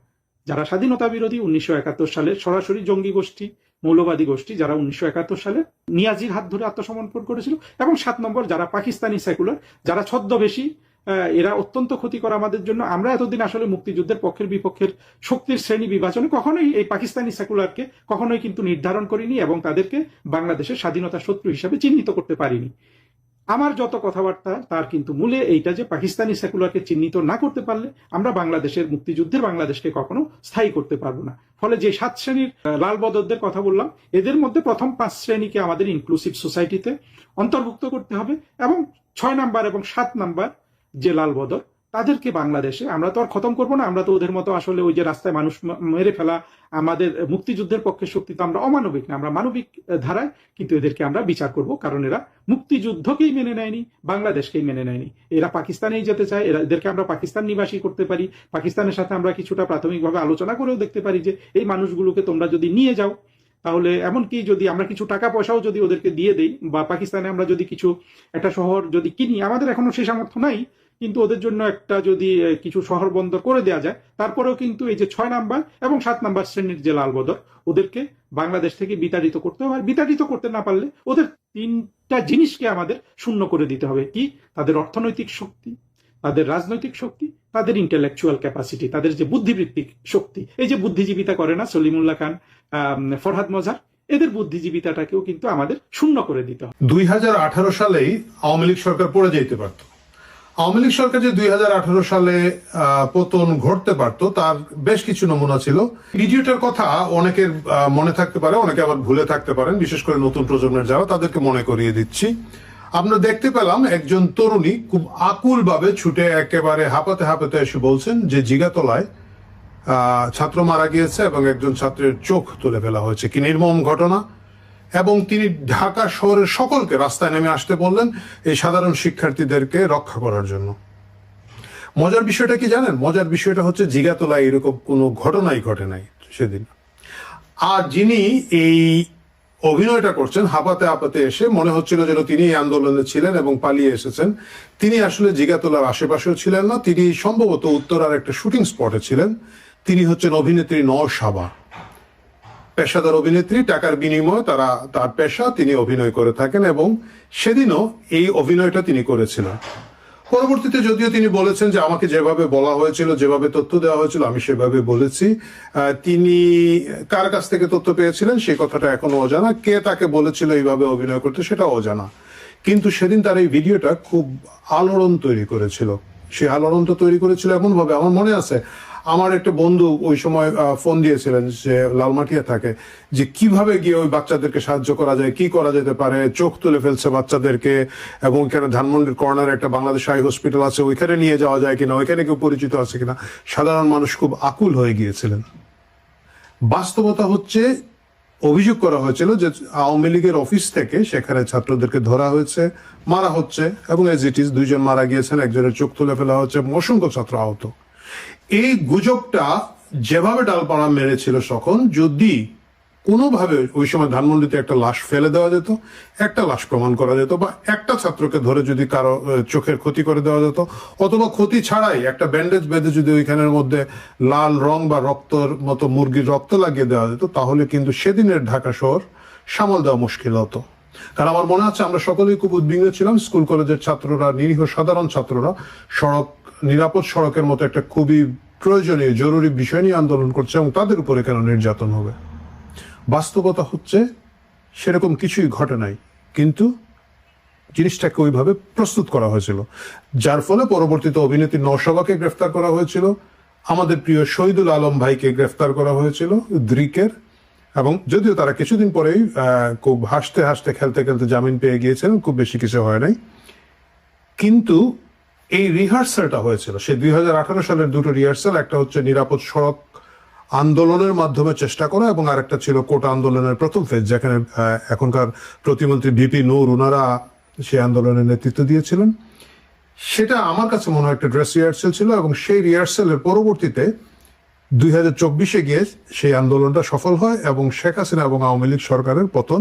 যারা স্বাধীনতা বিরোধী 1971 সালে সরাসরি জঙ্গি গোষ্ঠী, মৌলবাদী গোষ্ঠী, যারা 1971 সালে নিয়াজির হাত ধরে আত্মসমর্পণ করেছিল, এবং 7 নম্বর যারা পাকিস্তানি সেকুলার, যারা ছদ্মবেশী, এরা অত্যন্ত ক্ষতিকর আমাদের জন্য। আমরা এতদিন আসলে মুক্তিযুদ্ধের পক্ষের বিপক্ষের শক্তির শ্রেণী বিভাজনে কখনোই এই পাকিস্তানি সেকুলারকে কখনোই কিন্তু নির্ধারণ করিনি এবং তাদেরকে বাংলাদেশের স্বাধীনতা শত্রু হিসাবে চিহ্নিত করতে পারিনি। আমার যত কথাবার্তা তার কিন্তু মূলে এইটা যে পাকিস্তানি সেকুলারকে চিহ্নিত না করতে পারলে আমরা বাংলাদেশের মুক্তিযুদ্ধের বাংলাদেশকে কখনো স্থায়ী করতে পারবো না। ফলে যে 7 শ্রেণীর লাল বদরদের কথা বললাম, এদের মধ্যে প্রথম 5 শ্রেণীকে আমাদের ইনক্লুসিভ সোসাইটিতে অন্তর্ভুক্ত করতে হবে, এবং 6 নাম্বার এবং 7 নাম্বার যে লাল বদর তাদেরকে বাংলাদেশে আমরা তো আর খতম করবো না। আমরা তো ওদের মতো আসলে ওই যে রাস্তায় মানুষ মেরে ফেলা, আমাদের মুক্তিযুদ্ধের পক্ষে শক্তি তো আমরা অমানবিক না, আমরা মানবিক ধারায় কিন্তু এদেরকে আমরা বিচার করব, কারণ এরা মুক্তিযুদ্ধকেই মেনে নেয়নি, বাংলাদেশকেই মেনে নেয়নি। এরা পাকিস্তানেই যেতে চায়, এদেরকে আমরা পাকিস্তান নিবাসী করতে পারি, পাকিস্তানের সাথে আমরা কিছুটা প্রাথমিকভাবে আলোচনা করেও দেখতে পারি যে এই মানুষগুলোকে তোমরা যদি নিয়ে যাও, তাহলে এমনকি যদি আমরা কিছু টাকা পয়সাও যদি ওদেরকে দিয়ে দেই, বা পাকিস্তানে আমরা যদি কিছু একটা শহর যদি কিনি, আমাদের এখনো সেই সামর্থ্য নাই, কিন্তু ওদের জন্য একটা যদি কিছু শহর বন্দর করে দেওয়া যায়, তারপরেও কিন্তু এই যে 6 নাম্বার এবং 7 নাম্বার শ্রেণীর যে লাল বদর, ওদেরকে বাংলাদেশ থেকে বিতাড়িত করতে হবে। আর বিতাড়িত করতে না পারলে ওদের 3টা জিনিসকে আমাদের শূন্য করে দিতে হবে। কি? তাদের অর্থনৈতিক শক্তি, তাদের রাজনৈতিক শক্তি, তাদের ইন্টেলেকচুয়াল ক্যাপাসিটি, তাদের যে বুদ্ধিবৃত্তিক শক্তি। এই যে বুদ্ধিজীবিতা করে না সলিমুল্লাহ খান, ফরহাদ মজার, এদের বুদ্ধিজীবিতাটাকেও কিন্তু আমাদের শূন্য করে দিতে হবে। 2018 সালেই আওয়ামী লীগ সরকার পড়ে যেতে পারত। আওয়ামী লীগ সরকার যে 2018 সালে পতন ঘটতে পারত তার বেশ কিছু নমুনা ছিল। ভিডিওটার কথা অনেকের মনে থাকতে পারে, অনেকে আবার ভুলে থাকতে পারেন, বিশেষ করে নতুন প্রজন্মের যারা, তাদেরকে মনে করিয়ে দিচ্ছি। আমরা দেখতে পেলাম একজন তরুণী খুব আকুল ভাবে ছুটে একেবারে হাঁপাতে হাঁপাতে এসে বলছেন যে জিগাতলায় ছাত্র মারা গিয়েছে এবং একজন ছাত্রের চোখ তুলে ফেলা হয়েছে। কি নির্মম ঘটনা! এবং তিনি ঢাকা শহরের সকলকে রাস্তায় নেমে আসতে বললেন এই সাধারণ শিক্ষার্থীদেরকে রক্ষা করার জন্য। মজার বিষয়টা কি জানেন? মজার বিষয়টা হচ্ছে জিগাতলায় এরকম কোনো ঘটনাই ঘটে নাই সেদিন। আর যিনি এই অভিনয়টা করছেন হাঁপাতে হাঁপাতে এসে, মনে হচ্ছিল যেন তিনি এই আন্দোলনে ছিলেন এবং পালিয়ে এসেছেন, তিনি আসলে জিগাতলার আশেপাশেও ছিলেন না, তিনি সম্ভবত উত্তরার একটা শুটিং স্পটে ছিলেন। তিনি হচ্ছেন অভিনেত্রী নওশাবা, পেশাদার অভিনেত্রী, টাকার বিনিময়ে তার পেশা, তিনি অভিনয় করে থাকেন এবং সেদিনও এই অভিনয়টা তিনি করেছিলেন। পরবর্তীতে যদিও তিনি বলেছেন যে আমাকে যেভাবে বলা হয়েছিল, যেভাবে তথ্য দেওয়া হয়েছিল আমি সেভাবে বলেছি। তিনি কার কাছ থেকে তথ্য পেয়েছিলেন সেই কথাটা এখনো অজানা, কে তাকে বলেছিল এইভাবে অভিনয় করতে সেটাও অজানা। কিন্তু সেদিন তার এই ভিডিওটা খুব আলোড়ন তৈরি করেছিল। সে আলোড়ন তো তৈরি করেছিল এমন ভাবে, আমার মনে আছে আমার একটা বন্ধু ওই সময় ফোন দিয়েছিলেন, যে লালমাটিয়া থাকে, যে কিভাবে গিয়ে ওই বাচ্চাদেরকে সাহায্য করা যায়, কি করা যেতে পারে, চোখ তুলে ফেলছে বাচ্চাদেরকে, এবং এখানে ধানমন্ডির কর্নারে একটা বাংলাদেশ আই হসপিটাল আছে, ওইখানে নিয়ে যাওয়া যায় কিনা, ওইখানে কেউ পরিচিত আছে কিনা। সাধারণ মানুষ খুব আকুল হয়ে গিয়েছিলেন। বাস্তবতা হচ্ছে, অভিযোগ করা হয়েছিল যে আওয়ামী লীগের অফিস থেকে সেখানে ছাত্রদেরকে ধরা হয়েছে, মারা হচ্ছে, এবং এজ ইট ইজ 2 জন মারা গিয়েছেন, একজনের চোখ তুলে ফেলা হচ্ছে, অসংখ্য ছাত্র আহত। এই গুজবটা যেভাবে ডালপাড়া মেরেছিল তখন, যদি কোনোভাবে ওই সময় ধানমন্ডিতে একটা লাশ ফেলে দেওয়া যেত, একটা লাশ প্রমাণ করা যেত, বা একটা ছাত্রকে ধরে যদি কারো চোখের ক্ষতি করে দেওয়া যেত, অথবা ক্ষতি ছাড়াই একটা ব্যান্ডেজ বেঁধে যদি ওইখানের মধ্যে লাল রং বা রক্তর মতো মুরগির রক্ত লাগিয়ে দেওয়া যেত, তাহলে কিন্তু সেদিনের ঢাকা শহর সামাল দেওয়া মুশকিল হতো। কারণ আমার মনে আছে আমরা সকলেই খুব উদ্বিগ্ন ছিলাম, স্কুল কলেজের ছাত্ররা, নিরীহ সাধারণ ছাত্ররা নিরাপদ সড়কের মতো একটা খুবই প্রয়োজনীয় জরুরি বিষয় নিয়ে আন্দোলন করছে, এবং তাদের উপরে কেন নির্যাতন হবে। বাস্তবতা হচ্ছে সেরকম কিছুই ঘটে নাই, কিন্তু জিনিসটাকে ওইভাবে প্রস্তুত করা হয়েছিল, যার ফলে পরবর্তীতে অভিনেত্রী নওশাবাকে গ্রেফতার করা হয়েছিল, আমাদের প্রিয় শহীদুল আলম ভাইকে গ্রেফতার করা হয়েছিল দ্রিকের, এবং যদিও তারা কিছুদিন পরেই খুব হাসতে হাসতে খেলতে খেলতে জামিন পেয়ে গিয়েছিলেন, খুব বেশি কিছু হয় নাই। কিন্তু এই রিহার্সালটা হয়েছিল সে 2018 সালের দুটো রিহার্সাল, একটা হচ্ছে নিরাপদ সড়ক আন্দোলনের মাধ্যমে চেষ্টা করা, এবং আরেকটা ছিল কোটা আন্দোলনের প্রথম ফেজ, যেখানে এখনকার প্রতিমন্ত্রী ভিপি নূর ওনারা সেই আন্দোলনের নেতৃত্ব দিয়েছিলেন। সেটা আমার কাছে মনে হয় একটা ড্রেস রিহার্সাল ছিল, এবং সেই রিহার্সালের পরবর্তীতে 2024-এ গিয়ে সেই আন্দোলনটা সফল হয়, এবং শেখ হাসিনা এবং আওয়ামী লীগ সরকারের পতন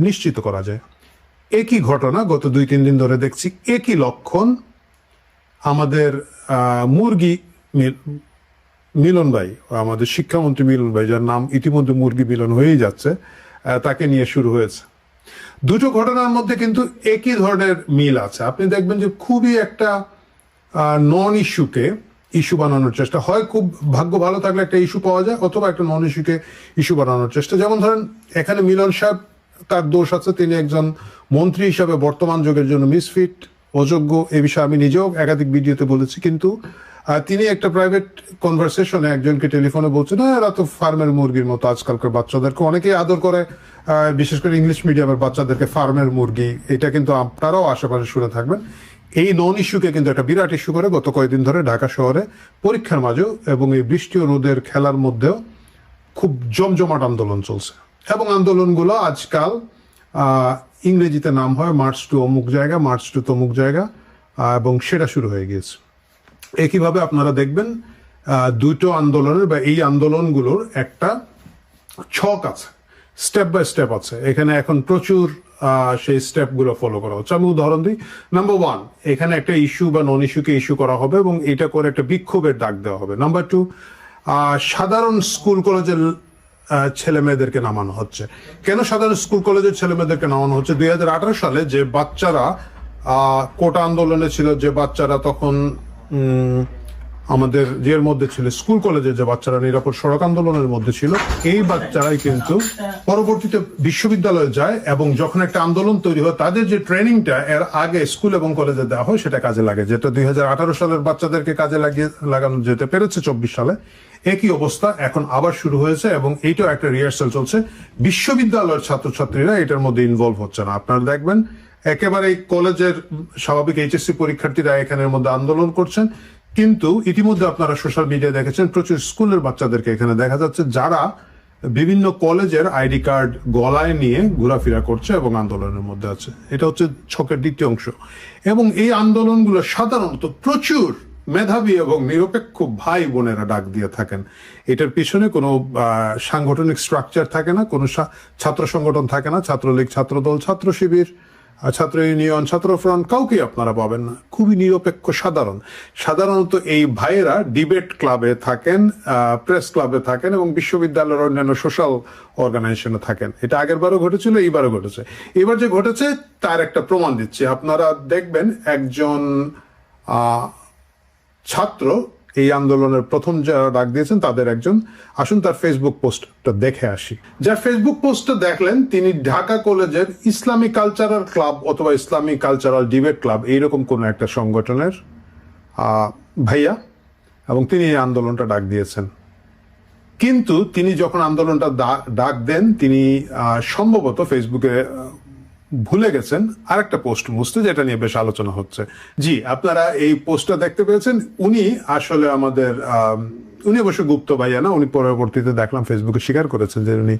নিশ্চিত করা যায়। একই ঘটনা গত 2-3 দিন ধরে দেখছি, একই লক্ষণ। আমাদের মুরগি মিলন ভাই, আমাদের শিক্ষামন্ত্রী মিলন ভাই, যার নাম ইতিমধ্যে মুরগি মিলন হয়েই যাচ্ছে, তাকে নিয়ে শুরু হয়েছে। দুটো ঘটনার মধ্যে কিন্তু একই ধরনের মিল আছে। আপনি দেখবেন যে খুবই একটা নন ইস্যুকে ইস্যু বানানোর চেষ্টা হয়, খুব ভাগ্য ভালো থাকলে একটা ইস্যু পাওয়া যায়, অথবা একটা নন ইস্যুকে ইস্যু বানানোর চেষ্টা। যেমন ধরেন এখানে মিলন সাহেব, তার দোষ আছে, তিনি একজন মন্ত্রী হিসাবে বর্তমান যুগের জন্য মিসফিট, অযোগ্য। এ বিষয়ে আমি নিজেও একাধিক ভিডিওতে বলেছি, কিন্তু তিনি একটা প্রাইভেট কনভারসেশনে একজনকে টেলিফোনে বলছেন, এরা তো ফার্মের মুরগির মতো, আজকালকার বাচ্চাদেরকে অনেকেই আদর করে, বিশেষ করে ইংলিশ মিডিয়ামের বাচ্চাদেরকে ফার্মের মুরগি। এটা কিন্তু আপনারাও আশেপাশে শুনে থাকবেন। এই নন ইস্যুকে কিন্তু একটা বিরাট ইস্যু করে গত কয়েকদিন ধরে ঢাকা শহরে পরীক্ষার মাঝেও এবং এই বৃষ্টি ও রোদের খেলার মধ্যেও খুব জমজমাট আন্দোলন চলছে। এবং আন্দোলনগুলো আজকাল ইংরেজিতে নাম হয় মার্চ টু অমুক জায়গা, মার্চ টু তমুক জায়গা, এবং সেটা শুরু হয়ে গিয়েছে। একইভাবে আপনারা দেখবেন দুটো আন্দোলনের বা এই আন্দোলনগুলোর একটা ছক আছে, স্টেপ বাই স্টেপ আছে। এখানে এখন প্রচুর সেই স্টেপগুলো ফলো করা হচ্ছে। আমি উদাহরণ দিই। নাম্বার 1, এখানে একটা ইস্যু বা নন ইস্যুকে ইস্যু করা হবে এবং এটা করে একটা বিক্ষোভের ডাক দেওয়া হবে। নাম্বার 2, সাধারণ স্কুল কলেজের ছেলে মেয়েদেরকে নামানো হচ্ছে। কেন সাধারণ স্কুল কলেজের ছেলে মেয়েদেরকে নামানো হচ্ছে? 2018 সালে যে বাচ্চারা কোটা আন্দোলনে ছিল, যে বাচ্চারা তখন আমাদের এর মধ্যে ছিল, স্কুল কলেজের যে বাচ্চারা নিরাপদ সড়ক আন্দোলনের মধ্যে ছিল, এই বাচ্চারাই কিন্তু পরবর্তীতে বিশ্ববিদ্যালয়ে যায়, এবং যখন একটা আন্দোলন তৈরি হয় তাদের যে ট্রেনিংটা এর আগে স্কুল এবং কলেজে দেওয়া হয় সেটা কাজে লাগে, যেটা 2018 সালের বাচ্চাদেরকে কাজে লাগানো যেতে পেরেছে 24 সালে। একই অবস্থা এখন আবার শুরু হয়েছে, এবং এইটাও একটা রিহার্সাল চলছে। বিশ্ববিদ্যালয়ের ছাত্রছাত্রীরা এটার মধ্যে ইনভলভ হচ্ছে না। আপনারা দেখবেন একেবারে কলেজের স্বাভাবিক এইচএসসি পরীক্ষার্থীরা এখানের মধ্যে আন্দোলন করছেন, কিন্তু ইতিমধ্যে আপনারা সোশ্যাল মিডিয়ায় দেখেছেন প্রচুর স্কুলের বাচ্চাদেরকে এখানে দেখা যাচ্ছে, যারা বিভিন্ন কলেজের আইডি কার্ড গলায় নিয়ে ঘোরাফেরা করছে এবং আন্দোলনের মধ্যে আছে। এটা হচ্ছে ছকের দ্বিতীয় অংশ। এবং এই আন্দোলনগুলো সাধারণত প্রচুর মেধাবী এবং নিরপেক্ষ ভাই বোনেরা ডাক দিয়ে থাকেন। এটার পিছনে কোনো সাংগঠনিক স্ট্রাকচার থাকে না, কোনো ছাত্র সংগঠন থাকে না, ছাত্রলীগ, ছাত্রদল, ছাত্র শিবির, ছাত্র ইউনিয়ন, ছাত্র ফ্রন্ট, কাউকে আপনারা পাবেন না। খুবই নিরপেক্ষ সাধারণত এই ভাইয়েরা ডিবেট ক্লাবে থাকেন, প্রেস ক্লাবে থাকেন, এবং বিশ্ববিদ্যালয়ের অন্যান্য সোশ্যাল অর্গানাইজেশনে থাকেন। এটা আগের বারও ঘটেছিল, এইবারও ঘটেছে। এবার যে ঘটেছে তার একটা প্রমাণ দিচ্ছি। আপনারা দেখবেন একজন ছাত্র এই আন্দোলনের প্রথম যারা ডাক দিয়েছেন তাদের একজন। আসুন তার ফেসবুক পোস্টটা দেখে আসি। যার ফেসবুক পোস্টটা দেখলেন তিনি ঢাকা কলেজের ইসলামী কালচারাল ক্লাব অথবা ইসলামী কালচারাল ডিবেট ক্লাব এইরকম কোন একটা সংগঠনের ভাইয়া, এবং তিনি এই আন্দোলনটা ডাক দিয়েছেন। কিন্তু তিনি যখন আন্দোলনটা ডাক দেন তিনি সম্ভবত ফেসবুকে ভুলে গেছেন আরেকটা পোস্ট মুছতে, যেটা নিয়ে বেশ আলোচনা হচ্ছে। জি, আপনারা এই পোস্টটা দেখতে পেয়েছেন। উনি আসলে উনি অবশ্য গুপ্ত ভাইয়া না, উনি পরবর্তীতে দেখলাম ফেসবুকে স্বীকার করেছেন যে উনি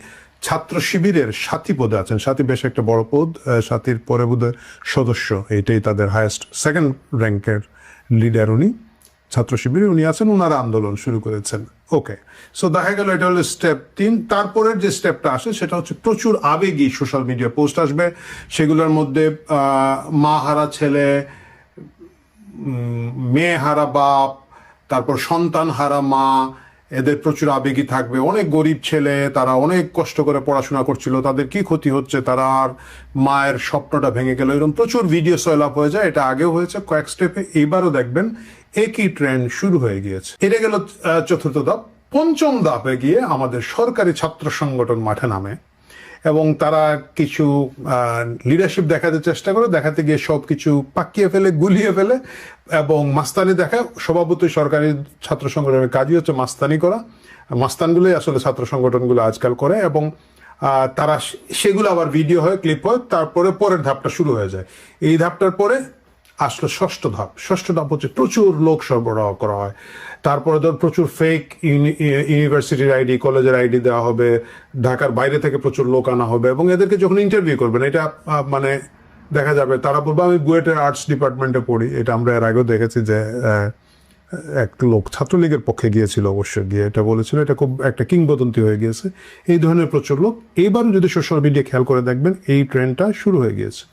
ছাত্র শিবিরের সাথী পদে আছেন। সাথী বেশ একটা বড় পদ, সাথীর পরে বোধহয় সদস্য, এইটাই তাদের হায়েস্ট সেকেন্ড র্যাঙ্কের লিডার উনি। ছাত্র শিবিরে উনি আছেন, ওনারা আন্দোলন শুরু করেছেন। ওকে, সো দেখা গেল এটা হলো স্টেপ 3। তারপরের যে স্টেপটা আসে সেটা হচ্ছে প্রচুর আবেগী সোশ্যাল মিডিয়া পোস্ট আসবে। সেগুলোর মধ্যে মা হারা ছেলে, মেয়ে হারা বাপ, তারপর সন্তান হারা মা, এদের প্রচুর আবেগী থাকবে। অনেক গরিব ছেলে, তারা অনেক কষ্ট করে পড়াশোনা করছিল, তাদের কি ক্ষতি হচ্ছে, তারা আর মায়ের স্বপ্নটা ভেঙে গেল, এরকম প্রচুর ভিডিও সয়েল আপ হয়ে যায়। এটা আগেও হয়েছে কয়েক স্টেপে, এইবারও দেখবেন একই ট্রেন্ড শুরু হয়ে গিয়েছে। এটা গেল চতুর্থ ধাপ। পঞ্চম ধাপে গিয়ে আমাদের সরকারি ছাত্র সংগঠন মাঠে নামে এবং তারা কিছু লিডারশিপ দেখাতে চেষ্টা করে, দেখাতে গিয়ে সবকিছু পাকিয়ে ফেলে, গুলিয়ে ফেলে এবং মাস্তানি দেখায়। স্বভাবতই সরকারি ছাত্র সংগঠনের কাজই হচ্ছে মাস্তানি করা। মাস্তানগুলোই আসলে ছাত্র সংগঠনগুলো আজকাল করে এবং তারা সেগুলো আবার ভিডিও হয়, ক্লিপ হয়। তারপরে পরের ধাপটা শুরু হয়ে যায়। এই ধাপটার পরে আসলো ষষ্ঠ ধাপ। ষষ্ঠ ধাপ হচ্ছে প্রচুর লোক সরবরাহ করা হয়। তারপরে ধর প্রচুর ফেক ইউনিভার্সিটির আইডি, কলেজের আইডি দেওয়া হবে, ঢাকার বাইরে থেকে প্রচুর লোক আনা হবে এবং এদেরকে যখন ইন্টারভিউ করবেন, এটা মানে দেখা যাবে তারা বলবে আমি বুয়েটের আর্টস ডিপার্টমেন্টে পড়ি। এটা আমরা এর আগেও দেখেছি যে এক লোক ছাত্রলীগের পক্ষে গিয়েছিল, অবশ্যই গিয়ে এটা বলেছিল, এটা খুব একটা কিংবদন্তি হয়ে গিয়েছে। এই ধরনের প্রচুর লোক এইবারও যদি সোশ্যাল মিডিয়া খেয়াল করে দেখবেন এই ট্রেন্ডটা শুরু হয়ে গিয়েছে।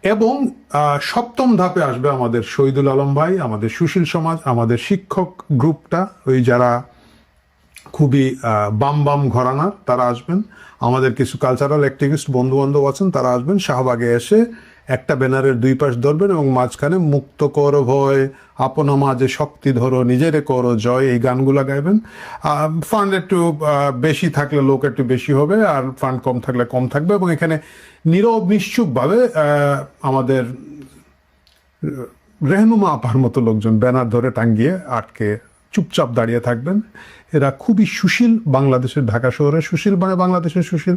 এবং সপ্তম ধাপে আসবে আমাদের শহীদুল আলম ভাই, আমাদের সুশীল সমাজ, আমাদের শিক্ষক গ্রুপটা, ওই যারা খুবই বাম ঘরানার, তারা আসবেন। আমাদের কিছু কালচারাল অ্যাক্টিভিস্ট বন্ধু বান্ধব আছেন, তারা আসবেন। শাহবাগে এসে একটা ব্যানারের দুই পাশ ধরবেন এবং মাঝখানে মুক্ত কর ভয়, আপনা মাঝে শক্তি ধরো, নিজেরে করো জয়, এই গানগুলা গাইবেন। ফান্ড একটু বেশি থাকলে লোক একটু বেশি হবে, আর ফান্ড কম থাকলে কম থাকবে। এবং এখানে নীরব নিশ্চুপভাবে আমাদের রেহনুমা আপার মতো লোকজন ব্যানার ধরে টাঙ্গিয়ে আটকে চুপচাপ দাঁড়িয়ে থাকবেন। এরা খুবই সুশীল, বাংলাদেশের ঢাকা শহরে সুশীল, মানে বাংলাদেশের সুশীল।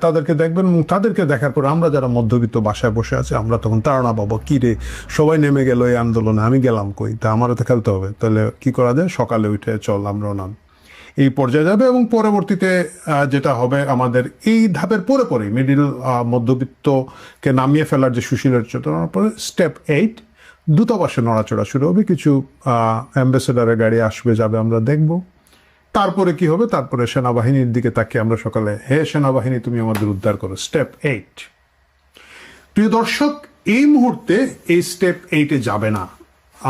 তাদেরকে দেখবেন এবং তাদেরকে দেখার পর আমরা যারা মধ্যবিত্ত বাসায় বসে আছি, আমরা তখন তাড়না পাবো, কি রে সবাই নেমে গেল এই আন্দোলনে, আমি গেলাম কই, তা আমারও তো খেলতে হবে। তাহলে কি করা যায়, সকালে উঠে চল আমরাও নাম, এই পর্যায়ে যাবে। এবং পরবর্তীতে যেটা হবে আমাদের এই ধাপের পরে মিডিল মধ্যবিত্তকে নামিয়ে ফেলার যে সুশীলের চেতনার পরে স্টেপ 8, দূতাবাসে নড়াচড়া শুরু হবে। কিছু অ্যাম্বাসেডারের গাড়ি আসবে যাবে, আমরা দেখব। তারপরে কি হবে, তারপরে সেনাবাহিনীর দিকে তাকিয়ে আমরা সকালে, হে সেনাবাহিনী তুমি আমাদের উদ্ধার করো। স্টেপ 8। প্রিয় দর্শক, এই মুহূর্তে এই স্টেপ 8-এ যাবে না,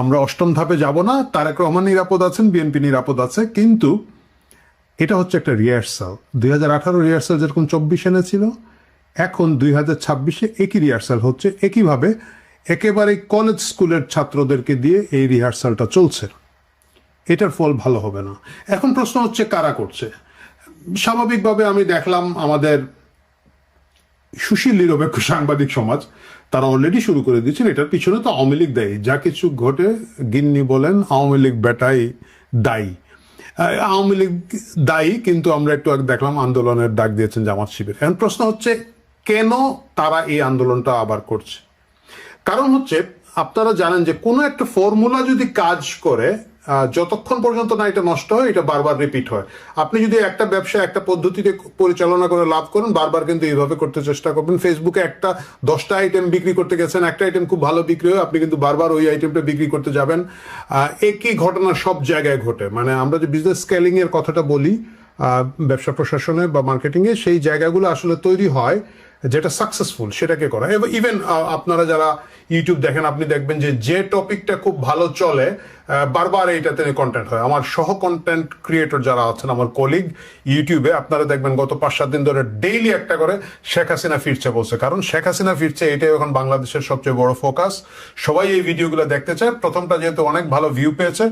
আমরা অষ্টম ধাপে যাব না। তারেক রহমান নিরাপদ আছেন, বিএনপি নিরাপদ আছে, কিন্তু এটা হচ্ছে একটা রিহার্সাল। 2018 রিহার্সাল যেরকম 24 ছিল, এখন 2026-এ একই রিহার্সাল হচ্ছে। একইভাবে একেবারে কলেজ স্কুলের ছাত্রদেরকে দিয়ে এই রিহার্সালটা চলছে। এটার ফল ভালো হবে না। এখন প্রশ্ন হচ্ছে কারা করছে। স্বাভাবিকভাবে আমি দেখলাম আমাদের সুশীল নিরপেক্ষ সাংবাদিক সমাজ, তারা অলরেডি শুরু করে দিয়েছেন। এটার পিছনে তো আওয়ামী লীগ দায়ী, যা কিছু ঘটে গিন্নি বলেন আওয়ামী লীগ বেটাই দায়ী। আওয়ামী লীগ দায়ী, কিন্তু আমরা একটু আগে দেখলাম আন্দোলনের ডাক দিয়েছেন জামাত শিবির। এখন প্রশ্ন হচ্ছে কেন তারা এই আন্দোলনটা আবার করছে। কারণ হচ্ছে আপনারা জানেন যে কোনো একটা ফর্মুলা যদি কাজ করে, যতক্ষণ পর্যন্ত না এটা নষ্ট হয়, এটা বারবার রিপিট হয়। আপনি যদি একটা ব্যবসা একটা পদ্ধতিতে পরিচালনা করে লাভ করেন, বারবার কিন্তু এইভাবে করতে চেষ্টা করবেন। ফেসবুকে 10টা আইটেম বিক্রি করতে গেছেন, একটা আইটেম খুব ভালো বিক্রি হয়, আপনি কিন্তু বারবার ওই আইটেমটা বিক্রি করতে যাবেন। একই ঘটনা সব জায়গায় ঘটে। মানে আমরা যে বিজনেস স্কেলিং এর কথাটা বলি ব্যবসা প্রশাসনে বা মার্কেটিংয়ে, সেই জায়গাগুলো আসলে তৈরি হয় যেটা সাকসেসফুল সেটাকে করা। ইভেন আপনারা যারা ইউটিউব দেখেন, আপনি দেখবেন যে টপিকটা খুব ভালো চলে বারবার এইটাতে কন্টেন্ট হয়। আমার সহ কন্টেন্ট ক্রিয়েটর যারা আছেন, আমার কলিগ ইউটিউবে, আপনারা দেখবেন গত 5-7 দিন ধরে ডেইলি একটা করে শেখ হাসিনা ফিরছে বলছে। কারণ শেখ হাসিনা ফিরছে, এটাই এখন বাংলাদেশের সবচেয়ে বড় ফোকাস। সবাই এই ভিডিওগুলো দেখতে চায়। প্রথমটা যেহেতু অনেক ভালো ভিউ পেয়েছে,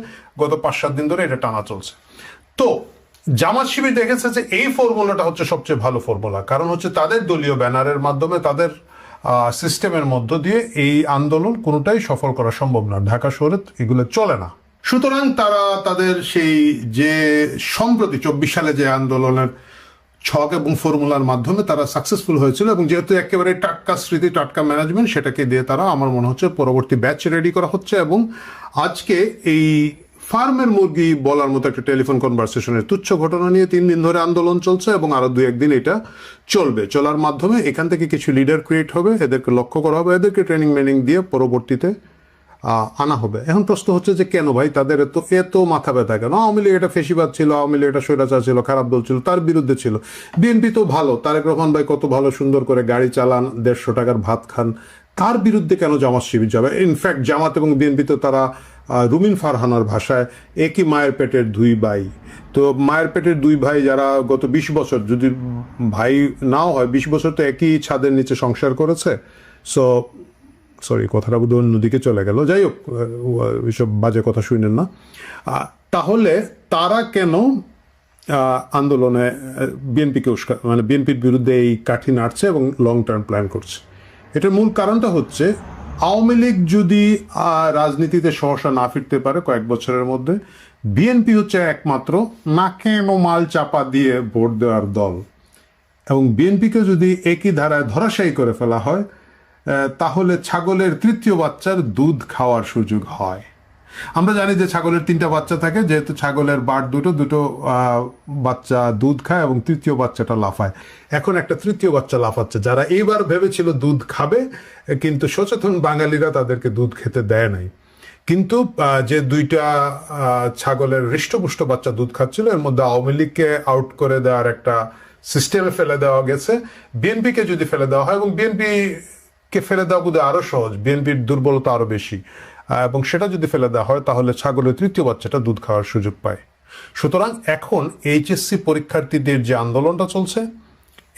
গত 5-7 দিন ধরে এটা টানা চলছে। তো জামাত শিবির দেখেছে যে এই ফর্মুলাটা হচ্ছে সবচেয়ে ভালো ফর্মুলা, কারণ হচ্ছে তাদের দলীয় ব্যানারের মাধ্যমে, তাদের সিস্টেমের মধ্য দিয়ে এই আন্দোলন কোনোটাই সফল করা সম্ভব না। ঢাকা শহরে এগুলো চলে না। সুতরাং তারা তাদের সেই যে সম্প্রতি 24 সালে যে আন্দোলনের ছক এবং ফর্মুলার মাধ্যমে তারা সাকসেসফুল হয়েছিল, এবং যেহেতু একেবারে টাটকা স্মৃতি, টাটকা ম্যানেজমেন্ট, সেটাকে দিয়ে তারা, আমার মনে হচ্ছে, পরবর্তী ব্যাচ রেডি করা হচ্ছে। এবং আজকে এই ফার্মের মুরগি বলার মতো একটা টেলিফোন কনভারসেশনের তুচ্ছ ঘটনা নিয়ে 3 দিন ধরে আন্দোলন চলছে, এবং আরো 2-1 দিন এটা চলবে। চলার মাধ্যমে এখান থেকে কিছু লিডার ক্রিয়েট হবে, এদেরকে লক্ষ্য করা হবে, এদেরকে ট্রেনিং মেনিং দিয়ে পরবর্তীতে আনা হবে। এখন প্রশ্ন হচ্ছে যে কেন ভাই তাদের এত মাথা ব্যথা কেন? আওয়ামী লীগ এটা ফেসিবাদ ছিল, আওয়ামী লীগ এটা স্বৈরাচার ছিল, খারাপ দল ছিল, তার বিরুদ্ধে ছিল। বিএনপি তো ভালো, তারেক রহমান ভাই কত ভালো সুন্দর করে গাড়ি চালান, 150 টাকার ভাত খান, তার বিরুদ্ধে কেন জামাত শিবির যাবে? ইনফ্যাক্ট জামাত এবং বিএনপি তো তারা রুমিন ফারহানার ভাষায় একই মায়ের পেটের 2 ভাই। তো মায়ের পেটের 2 ভাই যারা গত 20 বছর, যদি ভাই নাও হয়, 20 বছর তো একই ছাদের নিচে সংসার করেছে। সরি, কথাটা বোধ হয় অন্যদিকে চলে গেল। যাই হোক, এইসব বাজে কথা শুনেন না। তাহলে তারা কেন আন্দোলনে বিএনপিকে মানে বিএনপির বিরুদ্ধে এই কাঠি নাড়ছে এবং লং টার্ম প্ল্যান করছে? এটার মূল কারণটা হচ্ছে, আওয়ামী লীগ যদি রাজনীতিতে সহসা না ফিরতে পারে কয়েক বছরের মধ্যে, বিএনপি হচ্ছে একমাত্র নাকে মাল চাপা দিয়ে ভোট দেওয়ার দল। এবং বিএনপিকে যদি একই ধারায় ধরাশায়ী করে ফেলা হয়, তাহলে ছাগলের 3য় বাচ্চার দুধ খাওয়ার সুযোগ হয়। আমরা জানি যে ছাগলের 3টা বাচ্চা থাকে, যেহেতু ছাগলের বাট দুটো বাচ্চা দুধ খায় এবং 3য় বাচ্চাটা লাফায়। এখন একটা 3য় বাচ্চা লাফাচ্ছে। যারা এইবার ভেবেছিল দুধ খাবে, কিন্তু সচেতন বাঙালিরা তাদেরকে দুধ খেতে দেয় নাই। কিন্তু যে 2টা ছাগলের হৃষ্টপুষ্ট বাচ্চা দুধ খাচ্ছিল, এর মধ্যে আওয়ামী লীগকে আউট করে দেওয়ার একটা সিস্টেমে ফেলে দেওয়া গেছে। বিএনপিকে যদি ফেলে দেওয়া হয়, এবং বিএনপিকে ফেলে দেওয়া বোধহয় আরো সহজ, বিএনপির দুর্বলতা আরো বেশি, এবং সেটা যদি ফেলে দেওয়া হয়, তাহলে ছাগলের 3য় বাচ্চাটা দুধ খাওয়ার সুযোগ পায়। সুতরাং এখন এইচএসসি পরীক্ষার্থীদের যে আন্দোলনটা চলছে,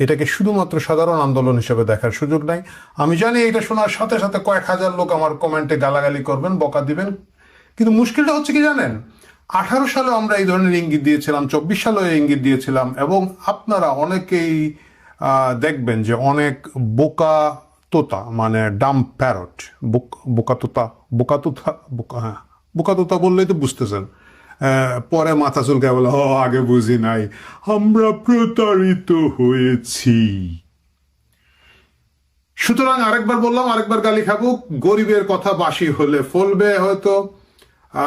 এটাকে শুধুমাত্র সাধারণ আন্দোলন হিসেবে দেখার সুযোগ নাই। আমি জানি এটা শোনার সাথে সাথে কয়েক হাজার লোক আমার কমেন্টে গালাগালি করবেন, বকা দিবেন, কিন্তু মুশকিলটা হচ্ছে কি জানেন, 18 সালে আমরা এই ধরনের ইঙ্গিত দিয়েছিলাম, 24 সালেও ইঙ্গিত দিয়েছিলাম, এবং আপনারা অনেকেই দেখবেন যে অনেক বোকা তোতা, মানে ডাম প্যারট, বোকা তোতা বললেই তো বুঝতেছেন, পরে মাথা চুলকে বলে, আগে বুঝি নাই, আমরা প্রতারিত হয়েছি। সুতরাং আরেকবার বললাম, আরেকবার গালি খাবো, গরিবের কথা বাসি হলে ফলবে হয়তো।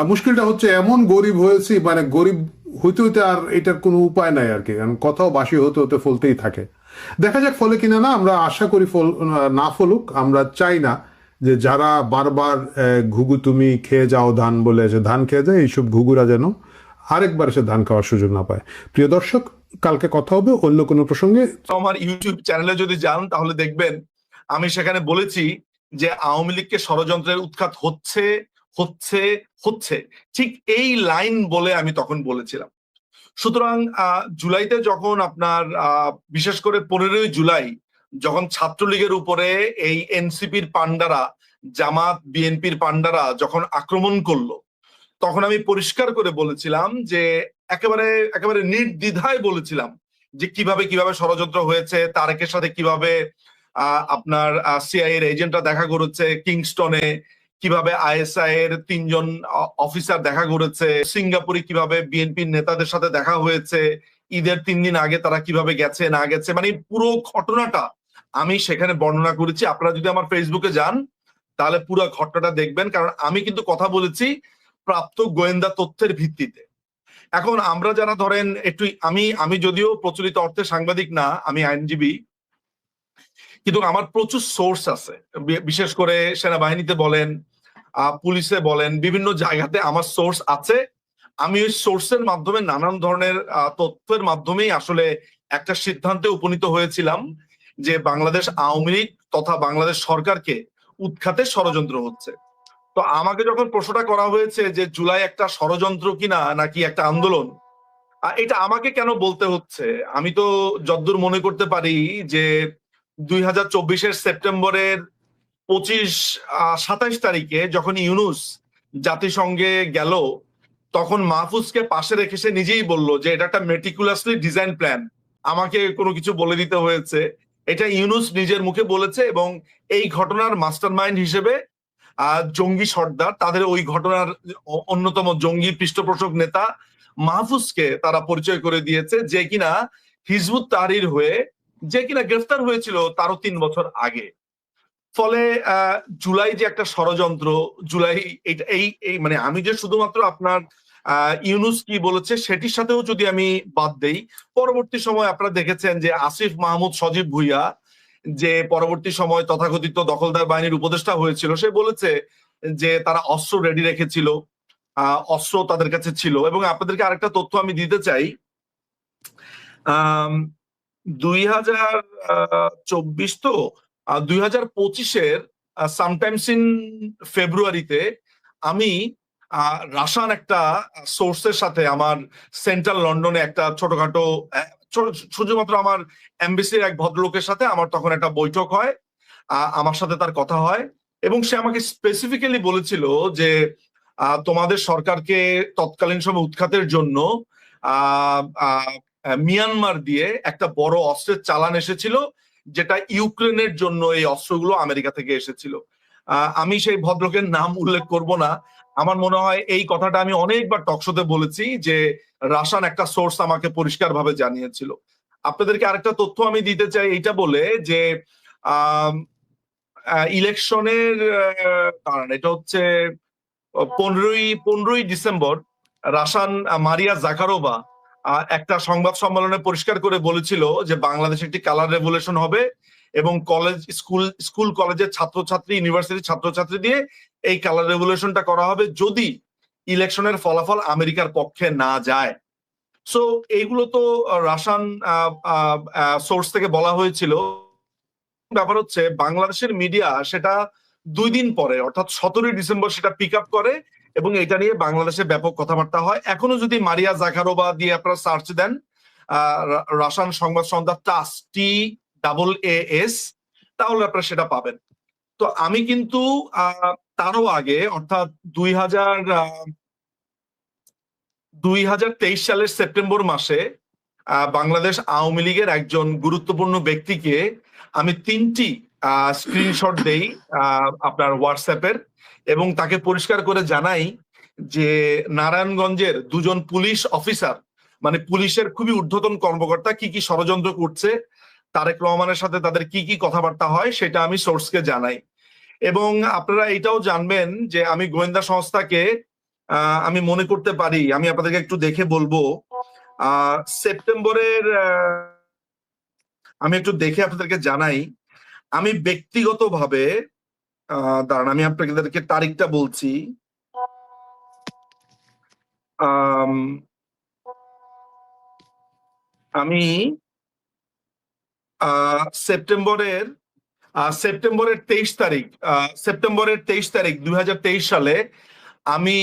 মুশকিলটা হচ্ছে এমন গরিব হয়েছি, মানে গরিব হইতে হইতে আর এটার কোনো উপায় নাই আর কি, কারণ কথাও বাসি হতে হতে ফলতেই থাকে। দেখা যাক ফলে কিনা না, আমরা আশা করি না ফলুক। আমরা চাই না যে যারা বারবার ঘুঘু তুমি খেয়ে যাও ধান বলে এসে ধান খেয়ে যায়, এইসব ঘুঘুরা যেন আরেকবার এসে ধান খাওয়ার সুযোগ না পায়। প্রিয় দর্শক, কালকে কথা হবে অন্য কোনো প্রসঙ্গে। আমার ইউটিউব চ্যানেলে যদি যান তাহলে দেখবেন আমি সেখানে বলেছি যে আওয়ামী লীগকে ষড়যন্ত্রের উৎখাত হচ্ছে হচ্ছে হচ্ছে, ঠিক এই লাইন বলে আমি তখন বলেছিলাম। সুতরাং জুলাইতে যখন আপনার বিশেষ করে 15ই জুলাই যখন ছাত্রলীগের উপরে এই এনসিপির পান্ডারা, জামাত বিএনপির পান্ডারা যখন আক্রমণ করলো, তখন আমি পরিষ্কার করে বলেছিলাম যে একেবারে নির্দ্বিধায় বলেছিলাম যে কিভাবে ষড়যন্ত্র হয়েছে, তারেকের সাথে কিভাবে আপনার সিআইএ এর এজেন্টরা দেখা করেছে কিংস্টনে, কিভাবে আইএসআই এর 3 জন অফিসার দেখা করেছে, সিঙ্গাপুরে কিভাবে বিএনপির নেতাদের সাথে দেখা হয়েছে, ঈদের 3 দিন আগে তারা কিভাবে গেছে না গেছে, মানে পুরো ঘটনাটা আমি সেখানে বর্ণনা করেছি। আপনারা যদি আমার ফেসবুকে যান তাহলে পুরো ঘটনাটা দেখবেন, কারণ আমি কিন্তু কথা বলেছি প্রাপ্ত গোয়েন্দা তথ্যের ভিত্তিতে। এখন আমরা যারা ধরেন একটু, আমি যদিও প্রচলিত অর্থে সাংবাদিক না, আমি আইনজীবী, কিন্তু আমার প্রচুর সোর্স আছে, বিশেষ করে সেনাবাহিনীতে বলেন, পুলিশে বলেন, বিভিন্ন জায়গাতে আমার সোর্স আছে। আমি ওই সোর্সের মাধ্যমে নানান ধরনের তথ্যের মাধ্যমেই আসলে একটা সিদ্ধান্তে উপনীত হয়েছিলাম। যে বাংলাদেশ আওয়ামী লীগ তথা বাংলাদেশ সরকারকে উৎখাতের ষড়যন্ত্র হচ্ছে। তো আমাকে যখন প্রশ্নটা করা হয়েছে যে জুলাই একটা ষড়যন্ত্র কিনা নাকি একটা আন্দোলন, এটা আমাকে কেন বলতে হচ্ছে? আমি তো যদ্দূর মনে করতে পারি যে 2024 সেপ্টেম্বরের 27 তারিখে যখন ইউনূস জাতিসংঘে গেল, তখন মাহফুজকে পাশে রেখে সে নিজেই বলল যে এটা একটা মেটিকুলাসলি ডিজাইন প্ল্যান। আমাকে কোনো কিছু বলে দিতে হয়েছে, এটা ইউনূস নিজের মুখে বলেছে। এবং এই ঘটনার মাস্টারমাইন্ড হিসেবে জঙ্গি সর্দার, তাদের ওই ঘটনার অন্যতম জঙ্গি পৃষ্ঠপোষক নেতা মাহফুজকে তারা পরিচয় করে দিয়েছে, যে কিনা হিজবুত তাহরির হয়ে যে কিনা গ্রেফতার হয়েছিল তারও 3 বছর আগে। ফলে জুলাই যে একটা ষড়যন্ত্র, জুলাই এই মানে আমি যে শুধুমাত্র আপনার ইউনূস কি বলেছে সেটির সাথেও যদি আমি বাদ দেই, পরবর্তী সময় আপনারা দেখেছেন যে আসিফ মাহমুদ সজীব ভুইয়া, যে পরবর্তী সময় তথাকথিত দখলদার বাহিনীর উপদেষ্টা হয়েছিল, সে বলেছে যে তারা অস্ত্র রেডি রেখেছিল, অস্ত্র তাদের কাছে ছিল। এবং আপনাদেরকে আরেকটা তথ্য আমি দিতে চাই, 2024 তো 2025 সামটাইমস ইন ফেব্রুয়ারিতে আমি রাশান একটা সোর্সের সাথে আমার সেন্ট্রাল লন্ডনে একটা ছোটখাটো শুধুমাত্র আমার এমবিসির এক ভদ্রলোকের সাথে আমার তখন একটা বৈঠক হয়, আমার সাথে তার কথা হয়। এবং সে আমাকে স্পেসিফিক্যালি বলেছিল যে তোমাদের সরকারকে তৎকালীন সময় উৎখাতের জন্য মিয়ানমার দিয়ে একটা বড় অস্ত্রের চালান এসেছিল, যেটা ইউক্রেনের জন্য এই অস্ত্রগুলো আমেরিকা থেকে এসেছিল। আমি সেই ভদ্রলোকের নাম উল্লেখ করব না। আমার মনে হয় এই কথাটা আমি অনেকবার টকশোতে বলেছি যে রাশান একটা সোর্স আমাকে পরিষ্কারভাবে জানিয়েছিল। আপনাদেরকে আরেকটা তথ্য আমি দিতে চাই, এইটা বলে যে ইলেকশনের কারণ এটা হচ্ছে 15ই ডিসেম্বর রাশান মারিয়া জাকারোভা একটা সংবাদ সম্মেলনে পরিষ্কার করে বলেছিল যে বাংলাদেশে একটি কালার রেভলিউশন হবে এবং কলেজ স্কুল কলেজের ছাত্রছাত্রী, ইউনিভার্সিটির ছাত্রছাত্রী দিয়ে এই কালার রেভলিউশনটা করা হবে যদি ইলেকশনের ফলাফল আমেরিকার পক্ষে না যায়। সো এইগুলো তো রাশান সোর্স থেকে বলা হয়েছিল। ব্যাপার হচ্ছে বাংলাদেশের মিডিয়া সেটা 2 দিন পরে অর্থাৎ 17 ডিসেম্বর সেটা পিক আপ করে এবং এটা নিয়ে বাংলাদেশে ব্যাপক কথাবার্তা হয়। এখনো যদি মারিয়া জাকারোভা দিয়ে আপনারা সার্চ দেন রাশান সংবাদ সন্ধ্যা TAAS, তাহলে আপনারা সেটা পাবেন। তো আমি কিন্তু তারও আগে অর্থাৎ 2023 সালের সেপ্টেম্বর মাসে বাংলাদেশ আওয়ামী লীগের একজন গুরুত্বপূর্ণ ব্যক্তিকে আমি 3টি স্ক্রিনশট দেই আপনার হোয়াটসঅ্যাপের, এবং তাকে পরিষ্কার করে জানাই যে নারায়ণগঞ্জের 2 জন পুলিশ অফিসার, মানে পুলিশের খুবই ঊর্ধ্বতন কর্মকর্তা কি কি ষড়যন্ত্র করছে, তারেক রহমানের সাথে তাদের কি কি কথাবার্তা হয় সেটা আমি সোর্সকে জানাই। এবং আপনারা এটাও জানবেন যে আমি গোয়েন্দা সংস্থাকে আমি মনে করতে পারি, আমি আপনাদেরকে একটু দেখে বলবো, সেপ্টেম্বরের আমি একটু দেখে আপনাদেরকে জানাই, আমি ব্যক্তিগতভাবে দাঁড়ান আমি আপনাদেরকে তারিখটা বলছি, আমি সেপ্টেম্বরের 23 তারিখ, সেপ্টেম্বরের 23 তারিখ 2023 সালে আমি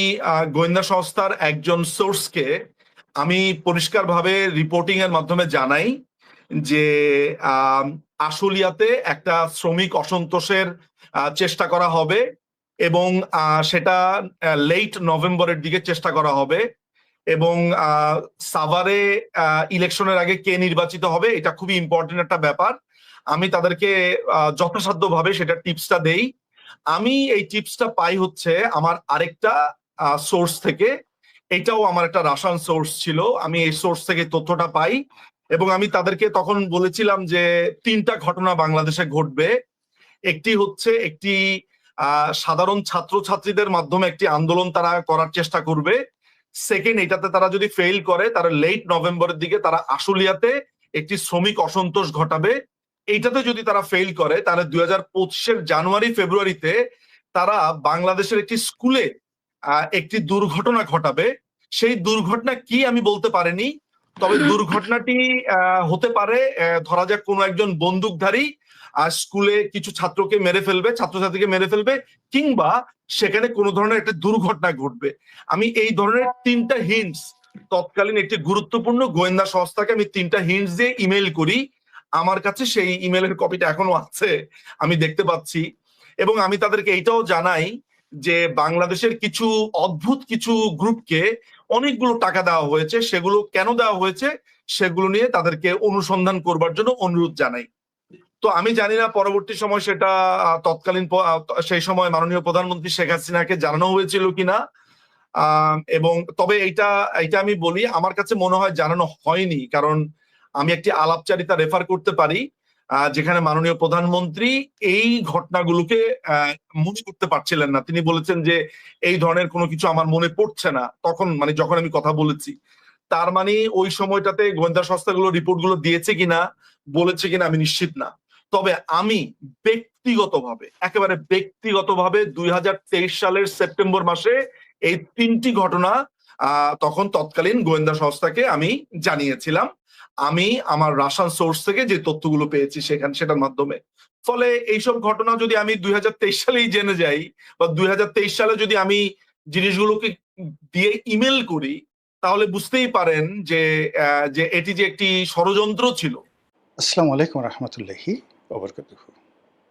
গোয়েন্দা সংস্থার একজন সোর্সকে আমি পরিষ্কারভাবে রিপোর্টিং এর মাধ্যমে জানাই যে আশুলিয়াতে একটা শ্রমিক অসন্তোষের চেষ্টা করা হবে এবং সেটা লেট নভেম্বরের দিকে চেষ্টা করা হবে, এবং সাভারে ইলেকশনের আগে কে নির্বাচিত হবে এটা খুবই ইম্পর্টেন্ট একটা ব্যাপার। আমি তাদেরকে যথাসাধ্যভাবে সেটা টিপসটা দেই। আমি এই টিপসটা পাই হচ্ছে আমার আরেকটা সোর্স থেকে, এটাও আমার একটা রাশান সোর্স ছিল, আমি এই সোর্স থেকে তথ্যটা পাই এবং আমি তাদেরকে তখন বলেছিলাম যে 3টা ঘটনা বাংলাদেশে ঘটবে। একটি হচ্ছে একটি সাধারণ ছাত্রছাত্রীদের মাধ্যমে একটি আন্দোলন তারা করার চেষ্টা করবে। সেকেন্ড, এটাতে তারা যদি ফেল করে তারা লেট নভেম্বরের দিকে তারা আশুলিয়াতে একটি শ্রমিক অসন্তোষ ঘটাবে। এইটাতে যদি তারা ফেল করে তাহলে 2025 জানুয়ারি ফেব্রুয়ারিতে তারা বাংলাদেশের একটি স্কুলে একটি দুর্ঘটনা ঘটাবে। সেই দুর্ঘটনা কি আমি বলতে পারিনি, তবে দুর্ঘটনাটি হতে পারে ধরা যাক কোনো একজন বন্দুকধারী স্কুলে কিছু ছাত্রকে মেরে ফেলবে, ছাত্রছাত্রীকে মেরে ফেলবে, কিংবা সেখানে কোনো ধরনের একটা দুর্ঘটনা ঘটবে। আমি এই ধরনের 3টা হিন্টস তৎকালীন একটি গুরুত্বপূর্ণ গোয়েন্দা সংস্থাকে আমি 3টা হিন্টস দিয়ে ইমেল করি। আমার কাছে সেই ইমেলের কপিটা এখনো আছে, আমি দেখতে পাচ্ছি। এবং আমি তাদেরকে এইটাও জানাই যে বাংলাদেশের কিছু অদ্ভুত কিছু গ্রুপকে অনেকগুলো টাকা দেওয়া হয়েছে, সেগুলো কেন দেওয়া হয়েছে সেগুলো নিয়ে তাদেরকে অনুসন্ধান করবার জন্য অনুরোধ জানাই। তো আমি জানি না পরবর্তী সময় সেটা তৎকালীন সেই সময় মাননীয় প্রধানমন্ত্রী শেখ হাসিনাকে জানানো হয়েছিল কিনা, এবং তবে এইটা আমি বলি, আমার কাছে মনে হয় জানানো হয়নি, কারণ আমি একটি আলাপচারিতা রেফার করতে পারি যেখানে মাননীয় প্রধানমন্ত্রী এই ঘটনাগুলোকে মনে করতে পারছিলেন না। তিনি বলেছেন যে এই ধরনের কোনো কিছু আমার মনে পড়ছে না, তখন মানে যখন আমি কথা বলেছি। তার মানে ওই সময়টাতে গোয়েন্দা সংস্থাগুলো রিপোর্টগুলো দিয়েছে কিনা, বলেছে কিনা আমি নিশ্চিত না। তবে আমি একেবারে ব্যক্তিগতভাবে 2023 সালের সেপ্টেম্বর মাসে এই 3টি ঘটনা তখন তৎকালীন গোয়েন্দা সংস্থাকে আমি জানিয়েছিলাম, আমি আমার রাশান সোর্স থেকে যে তথ্যগুলো পেয়েছি সেটার মাধ্যমে। ফলে এইসব ঘটনা যদি আমি 2023 সালেই জেনে যাই, বা 2023 সালে যদি আমি জিনিসগুলোকে দিয়ে ইমেল করি, তাহলে বুঝতেই পারেন যে এটি যে একটি ষড়যন্ত্র ছিল। আসসালামু আলাইকুম রহমতুল্লাহি ওবরকাতুহু।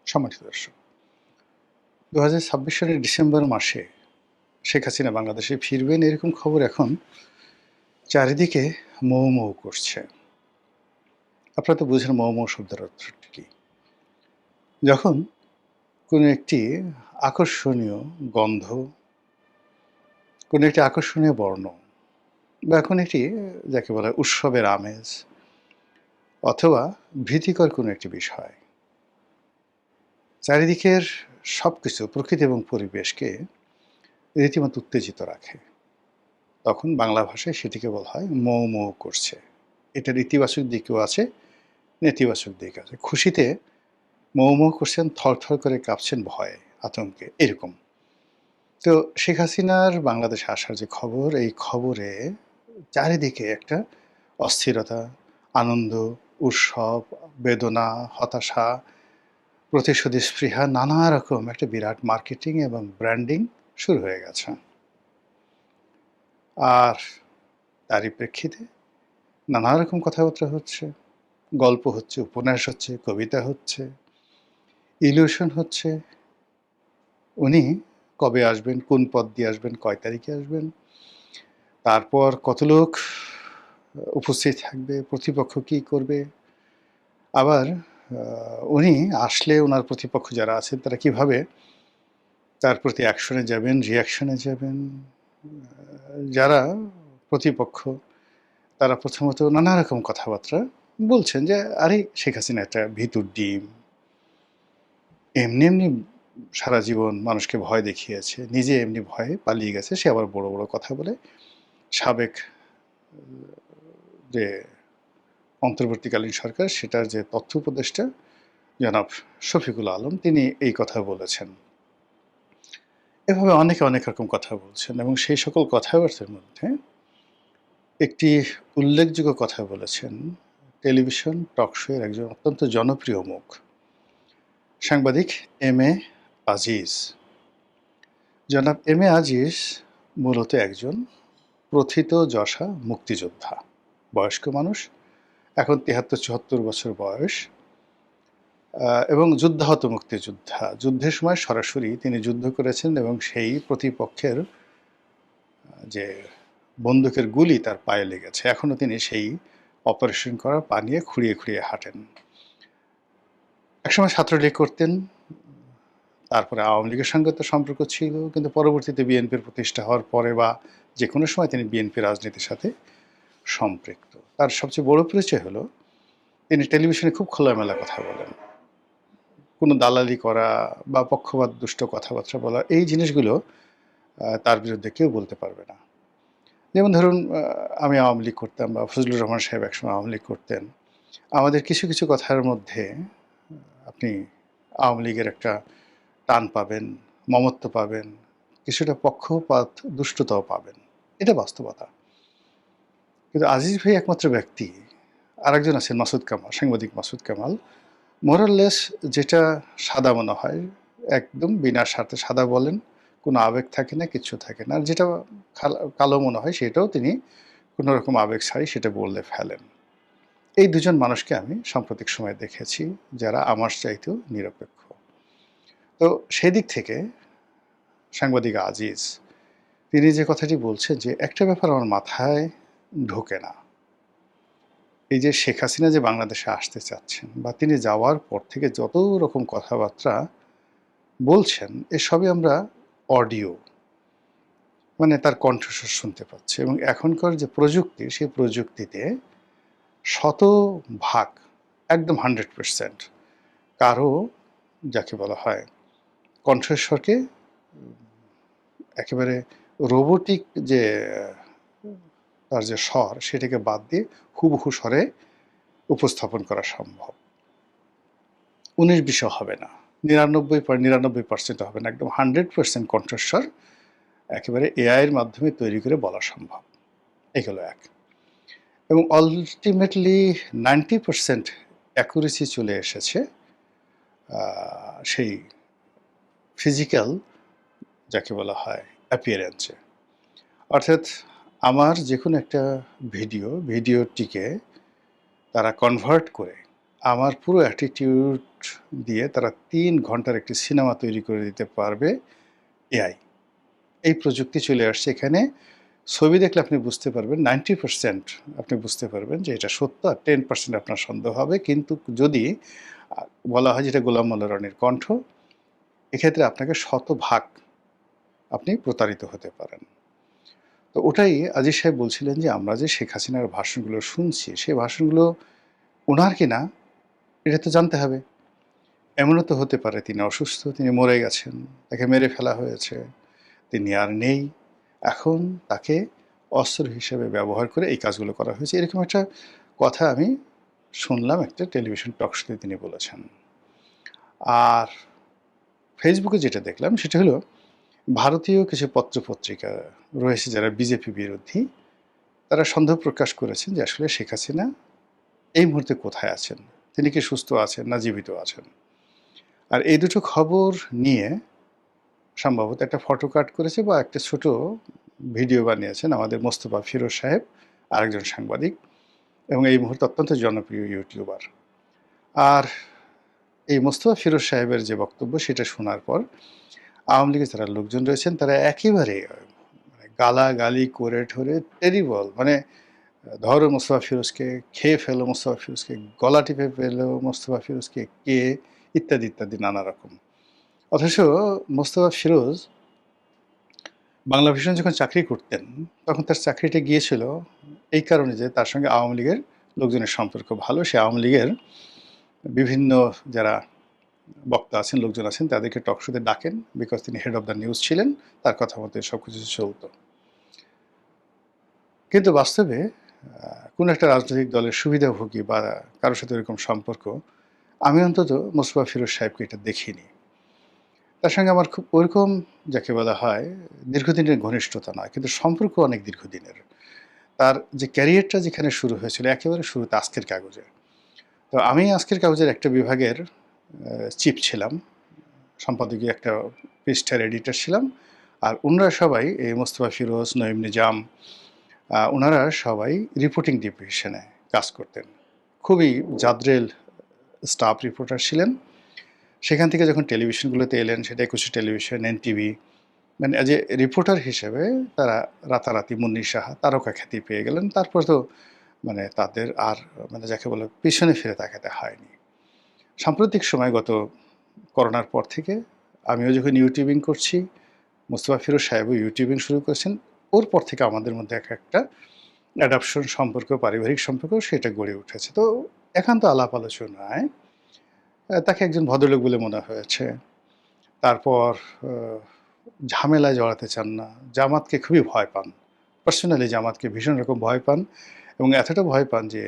সম্মানিত দর্শক, 2026 সালের ডিসেম্বর মাসে শেখ হাসিনা বাংলাদেশে ফিরবেন, এরকম খবর এখন চারিদিকে মৌ মৌ করছে। আপনারা তো বুঝেন মৌ মৌ শব্দের অর্থটি কি। যখন কোনো একটি আকর্ষণীয় গন্ধ, কোনো একটি আকর্ষণীয় বর্ণ, বা কোনো একটি যাকে বলা উৎসবের আমেজ, অথবা ভীতিকর কোনো একটি বিষয় চারিদিকের সব কিছু প্রকৃতি এবং পরিবেশকে রীতিমতো উত্তেজিত রাখে, তখন বাংলা ভাষায় সেটিকে বলা হয় মৌ মৌ করছে। এটার ইতিবাচক দিকও আছে, নেতিবাচক দিক আছে। খুশিতে মৌ মৌ করছেন, থরথর করে কাঁপছেন ভয়ে, আতঙ্কে, এরকম। তো শেখ হাসিনার বাংলাদেশে আসার যে খবর, এই খবরে চারিদিকে একটা অস্থিরতা, আনন্দ, উৎসব, বেদনা, হতাশা, প্রতিশোধী স্পৃহা, নানা রকম একটা বিরাট মার্কেটিং এবং ব্র্যান্ডিং শুরু হয়ে গেছে। আর তারই প্রেক্ষিতে নানা রকম কথাবার্তা হচ্ছে, গল্প হচ্ছে, উপন্যাস হচ্ছে, কবিতা হচ্ছে, ইলিউশন হচ্ছে। উনি কবে আসবেন, কোন পদ দিয়ে আসবেন, কয় তারিখে আসবেন, তারপর কত লোক উপস্থিত থাকবে, প্রতিপক্ষ কী করবে, আবার উনি আসলে ওনার প্রতিপক্ষ যারা আছেন তারা কিভাবে তার প্রতি অ্যাকশনে যাবেন, রিয়াকশনে যাবেন। যারা প্রতিপক্ষ তারা প্রথমত নানা রকম কথাবার্তা বলছেন যে আরে শেখ হাসিনা একটা ভিতুর ডিম, এমনি এমনি সারা জীবন মানুষকে ভয় দেখিয়েছে, নিজে এমনি ভয়ে পালিয়ে গেছে, সে আবার বড় বড় কথা বলে। সাবেক যে অন্তর্বর্তীকালীন সরকার, সেটার যে তথ্য উপদেষ্টা জনাব শফিকুল আলম, তিনি এই কথা বলেছেন। এভাবে অনেকে অনেক রকম কথা বলছেন, এবং সেই সকল কথাবার্তার মধ্যে একটি উল্লেখযোগ্য কথা বলেছেন টেলিভিশন টক শোয়ের একজন অত্যন্ত জনপ্রিয় মুখ, সাংবাদিক এম এ আজিজ। জনাব এম এ আজিজ মূলত একজন প্রথিত যশা মুক্তিযোদ্ধা, বয়স্ক মানুষ, এখন 73-74 বছর বয়স, এবং যুদ্ধাহত মুক্তিযোদ্ধা। যুদ্ধের সময় সরাসরি তিনি যুদ্ধ করেছেন, এবং সেই প্রতিপক্ষের যে বন্দুকের গুলি তার পায়ে লেগেছে, এখনও তিনি সেই অপারেশন করা পা নিয়ে খুঁড়িয়ে খুঁড়িয়ে হাঁটেন। একসময় ছাত্রলীগ করতেন, তারপরে আওয়ামী লীগের সঙ্গে তো সম্পর্ক ছিল, কিন্তু পরবর্তীতে বিএনপির প্রতিষ্ঠা হওয়ার পরে বা যে কোনো সময় তিনি বিএনপি রাজনীতির সাথে সম্পৃক্ত। তার সবচেয়ে বড় পরিচয় হলো তিনি টেলিভিশনে খুব খোলামেলা কথা বলেন, কোনো দালালি করা বা পক্ষপাত দুষ্ট কথাবার্তা বলা, এই জিনিসগুলো তার বিরুদ্ধে কেউ বলতে পারবে না। যেমন ধরুন, আমি আওয়ামী লীগ করতাম, বা ফজলুর রহমান সাহেব একসময় আওয়ামী লীগ করতেন, আমাদের কিছু কিছু কথার মধ্যে আপনি আওয়ামী লীগের একটা টান পাবেন, মমত্ব পাবেন, কিছুটা পক্ষপাত দুষ্টতাও পাবেন। এটা বাস্তবতা। কিন্তু আজিজ ভাই একমাত্র ব্যক্তি, আরেকজন আছেন মাসুদ কামাল, সাংবাদিক মাসুদ কামাল, মোরাললেস যেটা সাদা মনে হয় একদম বিনা স্বার্থে সাদা বলেন, কোনো আবেগ থাকে না, কিচ্ছু থাকে না। আর যেটা কালো মনে হয় সেটাও তিনি কোনো রকম আবেগ ছাড়াই সেটা বললে ফেলেন। এই দুজন মানুষকে আমি সাম্প্রতিক সময়ে দেখেছি যারা আমার চাইতেও নিরপেক্ষ। তো সেই দিক থেকে সাংবাদিক আজিজ তিনি যে কথাটি বলছেন যে একটা ব্যাপার আমার মাথায় ঢোকে না, এই যে শেখ হাসিনা যে বাংলাদেশে আসতে চাচ্ছেন বা তিনি যাওয়ার পর থেকে যত রকম কথাবার্তা বলছেন এসবই আমরা অডিও মানে তার কণ্ঠস্বর শুনতে পাচ্ছি, এবং এখনকার যে প্রযুক্তি সেই প্রযুক্তিতে শতভাগ একদম 100% কারো যাকে বলা হয় কণ্ঠস্বরকে একেবারে রোবোটিক যে তার যে স্বর সেটাকে বাদ দিয়ে হুবহু স্বরে উপস্থাপন করা সম্ভব। 19-20 হবে না, 99% হবে না, একদম 100% কণ্ঠস্বর একেবারে এআইয়ের মাধ্যমে তৈরি করে বলা সম্ভব। এগুলো এক। এবং আলটিমেটলি 90% অ্যাকুরেসি চলে এসেছে সেই ফিজিক্যাল যাকে বলা হয় অ্যাপিয়ারেন্সে। অর্থাৎ আমার যে কোনো একটা ভিডিওটিকে তারা কনভার্ট করে আমার পুরো অ্যাটিটিউড দিয়ে তারা 3 ঘন্টার একটি সিনেমা তৈরি করে দিতে পারবে এআই। এই প্রযুক্তি চলে আসছে এখানে। ছবি দেখলে আপনি বুঝতে পারবেন 90% আপনি বুঝতে পারবেন যে এটা সত্য, আর 10% আপনার সন্দেহ হবে। কিন্তু যদি বলা হয় যেটা গোলাম মোল্লা রনির কণ্ঠ, এক্ষেত্রে আপনাকে শতভাগ আপনি প্রতারিত হতে পারেন। তো ওটাই আজিজ সাহেব বলছিলেন যে আমরা যে শেখ হাসিনার ভাষণগুলো শুনছি সেই ভাষণগুলো ওনার কিনা এটা তো জানতে হবে। এমনও তো হতে পারে তিনি অসুস্থ, তিনি মরে গেছেন, তাকে মেরে ফেলা হয়েছে, তিনি আর নেই, এখন তাকে অস্ত্র হিসেবে ব্যবহার করে এই কাজগুলো করা হয়েছে। এরকম একটা কথা আমি শুনলাম একটা টেলিভিশন টক শোতে তিনি বলেছেন। আর ফেসবুকে যেটা দেখলাম সেটা হলো ভারতীয় কিছু পত্রপত্রিকা রয়েছে যারা বিজেপি বিরোধী, তারা সন্দেহ প্রকাশ করেছেন যে আসলে শেখ হাসিনা এই মুহূর্তে কোথায় আছেন, তিনি কি সুস্থ আছেন না জীবিত আছেন। আর এই দুটো খবর নিয়ে সম্ভবত একটা ফটো কাট করেছে বা একটা ছোট ভিডিও বানিয়েছেন আমাদের মোস্তফা ফিরোজ সাহেব, আরেকজন সাংবাদিক, এবং এই মুহূর্তে অত্যন্ত জনপ্রিয় ইউটিউবার। আর এই মোস্তফা ফিরোজ সাহেবের যে বক্তব্য সেটা শোনার পর আওয়ামী লীগের যারা লোকজন রয়েছেন তারা একেবারে গালাগালি করে ঠরে টেরিবল, মানে ধরো মোস্তফা ফিরোজকে, খেয়ে ফেলো মোস্তফা ফিরোজকে, গলা টিপে ফেলো মোস্তফা ফিরোজকে, কে, ইত্যাদি ইত্যাদি নানা রকম। অথচ মোস্তফা ফিরোজ বাংলা ভিশন যখন চাকরি করতেন তখন তার চাকরিটা গিয়েছিল এই কারণে যে তার সঙ্গে আওয়ামী লীগের লোকজনের সম্পর্ক ভালো। সে আওয়ামী লীগের বিভিন্ন যারা বক্তা আছেন, লোকজন আছেন, তাদেরকে টক শোতে ডাকেন, বিকজ তিনি হেড অফ দ্য নিউজ ছিলেন, তার কথা মতো সব কিছু চলত। কিন্তু বাস্তবে কোনো একটা রাজনৈতিক দলের সুবিধাভোগী বা কারোর সাথে এরকম সম্পর্ক আমি অন্তত মোস্তফা ফিরোজ সাহেবকে এটা দেখিনি। তার সঙ্গে আমার খুব ওরকম যাকে বলা হয় দীর্ঘদিনের ঘনিষ্ঠতা নয়, কিন্তু সম্পর্ক অনেক দীর্ঘদিনের। তার যে ক্যারিয়ারটা যেখানে শুরু হয়েছিল একেবারে শুরুতে আজকের কাগজে। তো আমি আজকের কাগজের একটা বিভাগের চিফ ছিলাম, সম্পাদকীয় একটা পৃষ্ঠার এডিটর ছিলাম। আর ওনারা সবাই এই মোস্তফা ফিরোজ, নঈম নিজাম, ওনারা সবাই রিপোর্টিং ডিভিশনে কাজ করতেন, খুবই জাদ্রেল স্টাফ রিপোর্টার ছিলেন। সেখান থেকে যখন টেলিভিশনগুলোতে এলেন, সেটা 21 টেলিভিশন, এনটিভি, মানে অ্যাজ এ রিপোর্টার হিসেবে তারা রাতারাতি মুন্নি সাহা তারকা খ্যাতি পেয়ে গেলেন। তারপর তো মানে তাদের আর মানে যাকে বলে পিছনে ফিরে তাকাতে হয়নি। সাম্প্রতিক সময় গত করোনার পর থেকে আমিও যখন ইউটিউবিং করছি, মোস্তফা ফিরোজ সাহেবও ইউটিউবিং শুরু করেছেন, ওর পর থেকে আমাদের মধ্যে একটা অ্যাডাপশন সম্পর্ক, পারিবারিক সম্পর্ক সেটা গড়ে উঠেছে। তো একান্ত আলাপ আলোচনায় তাকে একজন ভদ্রলোক বলে মনে হয়েছে। তারপর ঝামেলায় জড়াতে চান না, জামাতকে খুবই ভয় পান, পার্সোনালি জামাতকে ভীষণ রকম ভয় পান, এবং এতটা ভয় পান যে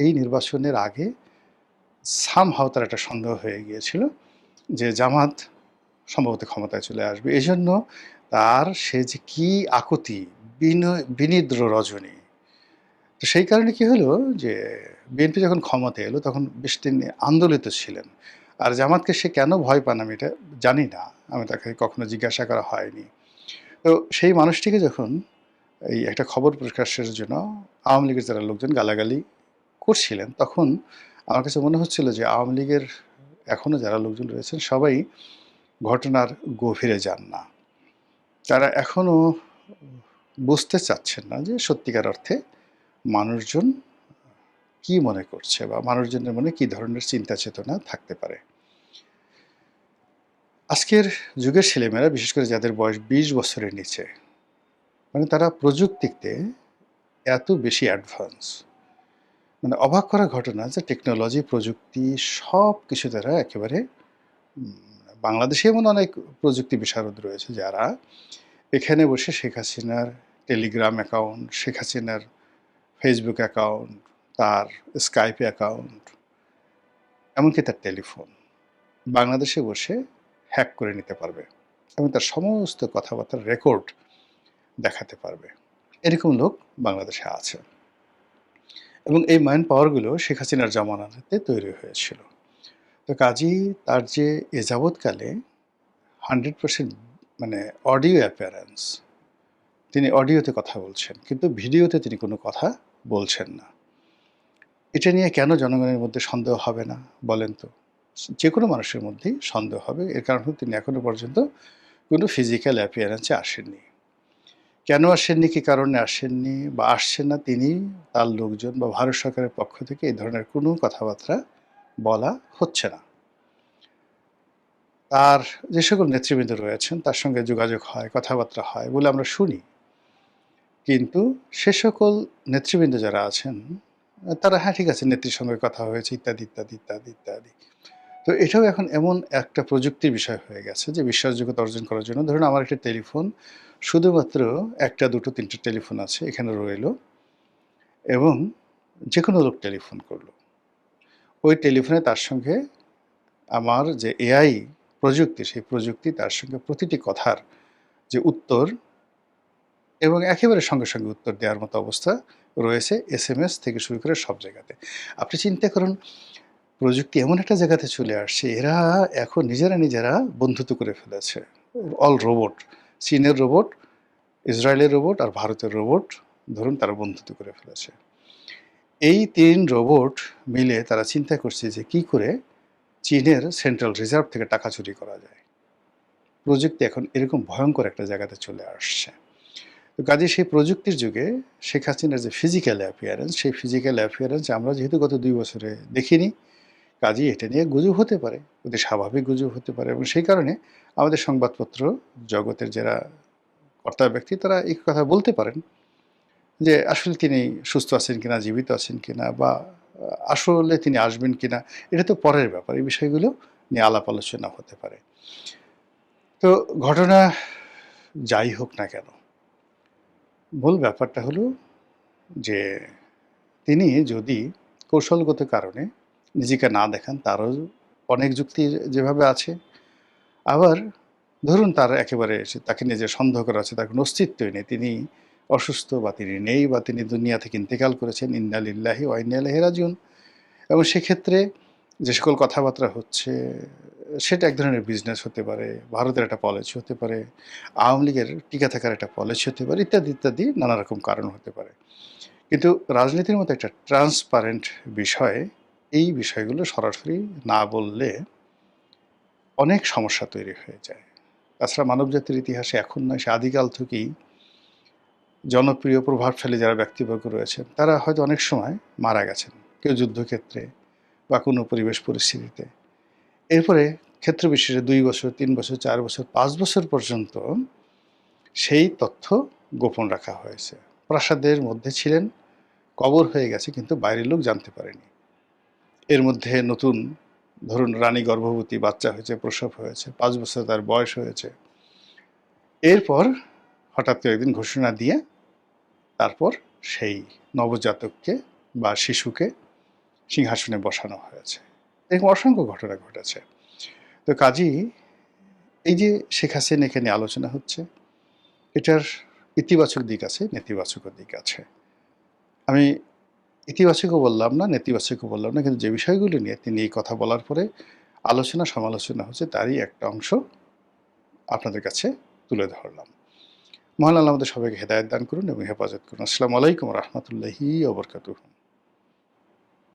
এই নির্বাচনের আগে সামহাও তার একটা সন্দেহ হয়ে গিয়েছিল যে জামাত সম্ভবত ক্ষমতায় চলে আসবে। এই জন্য তার সে যে কী আকুতি, বিনিদ্র রজনী, তো সেই কারণে কি হলো যে বিএনপি যখন ক্ষমতায় এলো তখন বেশ তিনি আন্দোলিত ছিলেন। আর জামাতকে সে কেন ভয় পান আমি এটা জানি না। আমি তাকে কখনো জিজ্ঞাসা করা হয়নি। তো সেই মানুষটিকে যখন এই একটা খবর প্রকাশের জন্য আওয়ামী লীগের যারা লোকজন গালাগালি করছিলেন, তখন আমার কাছে মনে হচ্ছিল যে আওয়ামী লীগের এখনো যারা লোকজন রয়েছেন সবাই ঘটনার গভীরে যান না। তারা এখনো বুঝতে চাচ্ছেন না যে সত্যিকার অর্থে মানুষজন কি মনে করছে বা মানুষজনের মনে কি ধরনের চিন্তা চেতনা থাকতে পারে। আজকের যুগের ছেলেমেয়েরা, বিশেষ করে যাদের বয়স 20 বছরের নিচে, মানে তারা প্রযুক্তিতে এত বেশি অ্যাডভান্স, মানে অবাক করা ঘটনা যে টেকনোলজি, প্রযুক্তি সব কিছু তারা একেবারে বাংলাদেশে এমন অনেক প্রযুক্তি বিশারদ রয়েছে যারা এখানে বসে শেখ হাসিনার টেলিগ্রাম অ্যাকাউন্ট, শেখ হাসিনার ফেসবুক অ্যাকাউন্ট, তার স্কাইপে অ্যাকাউন্ট, এমনকি তার টেলিফোন বাংলাদেশে বসে হ্যাক করে নিতে পারবে এবং তার সমস্ত কথাবার্তার রেকর্ড দেখাতে পারবে। এরকম লোক বাংলাদেশে আছে এবং এই ম্যান পাওয়ারগুলো শেখ হাসিনার জমানাতে তৈরি হয়েছিল। তো কাজী তার যে এ যাবৎকালে 100% মানে অডিও অ্যাপিয়ারেন্স, তিনি অডিওতে কথা বলছেন কিন্তু ভিডিওতে তিনি কোনো কথা বলছেন না। এটা নিয়ে কেন জনগণের মধ্যে সন্দেহ হবে না বলেন তো? যে কোনো মানুষের মধ্যেই সন্দেহ হবে। এর কারণ হলো তিনি এখনো পর্যন্ত কোনো ফিজিক্যাল অ্যাপিয়ারেন্সে আসেননি। কেন আসেননি, কী কারণে আসেননি বা আসছেন না, তিনি, তার লোকজন বা ভারত সরকারের পক্ষ থেকে এই ধরনের কোনো কথাবার্তা বলা হচ্ছে না। তার যে সকল নেতৃবৃন্দ রয়েছেন তার সঙ্গে যোগাযোগ হয়, কথাবার্তা হয় বলে আমরা শুনি, কিন্তু সে সকল নেতৃবৃন্দ যারা আছেন তারা হ্যাঁ ঠিক আছে নেত্রীর সঙ্গে কথা হয়েছে ইত্যাদি ইত্যাদি ইত্যাদি ইত্যাদি। তো এটাও এখন এমন একটা প্রযুক্তির বিষয় হয়ে গেছে যে বিশ্বাসযোগ্যতা অর্জন করার জন্য, ধরুন আমার একটা টেলিফোন, শুধুমাত্র একটা, দুটো, তিনটে টেলিফোন আছে এখানে রইল এবং যে কোনো লোক টেলিফোন করলো, ওই টেলিফোনে তার সঙ্গে আমার যে এআই প্রযুক্তি, সেই প্রযুক্তি তার সঙ্গে প্রতিটি কথার যে উত্তর এবং একেবারে সঙ্গে সঙ্গে উত্তর দেওয়ার মতো অবস্থা রয়েছে SMS থেকে শুরু করে সব জায়গাতে। আপনি চিন্তা করুন, প্রযুক্তি এমন একটা জায়গাতে চলে আসছে, এরা এখন নিজেরা বন্ধুত্ব করে ফেলেছে। অল রোবট, চীনের রোবট, ইসরায়েলের রোবট আর ভারতের রোবট, ধরুন তারা বন্ধুত্ব করে ফেলেছে। এই 3 রোবট মিলে তারা চিন্তা করছে যে কি করে চীনের সেন্ট্রাল রিজার্ভ থেকে টাকা চুরি করা যায়। প্রযুক্তি এখন এরকম ভয়ঙ্কর একটা জায়গাতে চলে আসছে। তো কাজে সেই প্রযুক্তির যুগে শেখ হাসিনার যে ফিজিক্যাল অ্যাপিয়ারেন্স, সেই ফিজিক্যাল অ্যাপিয়ারেন্স আমরা যেহেতু গত 2 বছরে দেখিনি, কাজেই এটা নিয়ে গুজব হতে পারে, অতি স্বাভাবিক গুজব হতে পারে এবং সেই কারণে আমাদের সংবাদপত্র জগতের যারা কর্তা ব্যক্তি তারা এই কথা বলতে পারেন যে আসলে তিনি সুস্থ আছেন কিনা, জীবিত আছেন কিনা বা আসলে তিনি আসবেন কিনা, এটা তো পরের ব্যাপার। এই বিষয়গুলো নিয়ে আলাপ আলোচনা হতে পারে। তো ঘটনা যাই হোক না কেন, মূল ব্যাপারটা হলো যে তিনি যদি কৌশলগত কারণে নিজেকে না দেখান, তারও অনেক যুক্তি যেভাবে আছে। আবার ধরুন তার একেবারে তাকে নিজে সন্দেহ করা আছে, তার কোনো অস্তিত্বই নেই, তিনি অসুস্থ বা তিনি নেই বা তিনি দুনিয়া থেকে ইন্তেকাল করেছেন, ইন্না লিল্লাহি ওয়া ইন্না ইলাইহি রাজিউন। এবং সেক্ষেত্রে যে সকল কথাবার্তা হচ্ছে সেটা এক ধরনের বিজনেস হতে পারে, ভারতের একটা পলিসি হতে পারে, আওয়ামী লীগের টিকে থাকার একটা পলিসি হতে পারে, ইত্যাদি ইত্যাদি নানা রকম কারণ হতে পারে। কিন্তু রাজনীতির মতো একটা ট্রান্সপারেন্ট বিষয়ে এই বিষয়গুলো সরাসরি না বললে অনেক সমস্যা তৈরি হয়ে যায়। তাছাড়া মানবজাতির ইতিহাসে এখন নয়, সে আদিকাল থেকেই জনপ্রিয় প্রভাবশালী যারা ব্যক্তিবর্গ রয়েছেন তারা হয়তো অনেক সময় মারা গেছেন, কেউ যুদ্ধক্ষেত্রে বা কোনো পরিবেশ পরিস্থিতিতে। এরপরে ক্ষেত্র বিশেষে 2 বছর, 3 বছর, 4 বছর, 5 বছর পর্যন্ত সেই তথ্য গোপন রাখা হয়েছে। প্রাসাদের মধ্যে ছিলেন, কবর হয়ে গেছে কিন্তু বাইরের লোক জানতে পারেনি। এর মধ্যে নতুন ধরুন রানী গর্ভবতী, বাচ্চা হয়েছে, প্রসব হয়েছে, 5 বছর তার বয়স হয়েছে, এরপর হঠাৎ করে একদিন ঘোষণা দিয়ে তারপর সেই নবজাতককে বা শিশুকে সিংহাসনে বসানো হয়েছে। এরকম অসংখ্য ঘটনা ঘটেছে। তো কাজেই এই যে শেখ হাসিনা এখানে আলোচনা হচ্ছে, এটার ইতিবাচক দিক আছে, নেতিবাচক দিক আছে। আমি ইতিবাচকও বললাম না, নেতিবাচকও বললাম না, কিন্তু যে বিষয়গুলো নিয়ে তিনি এই কথা বলার পরে আলোচনা সমালোচনা হচ্ছে তারই একটা অংশ আপনাদের কাছে তুলে ধরলাম। মহান আল্লাহ আমাদের সবাইকে হেদায়েত দান করুন এবং হেফাজত করুন। আসসালামু আলাইকুম রহমতুল্লাহি ওয়া বারাকাতুহু।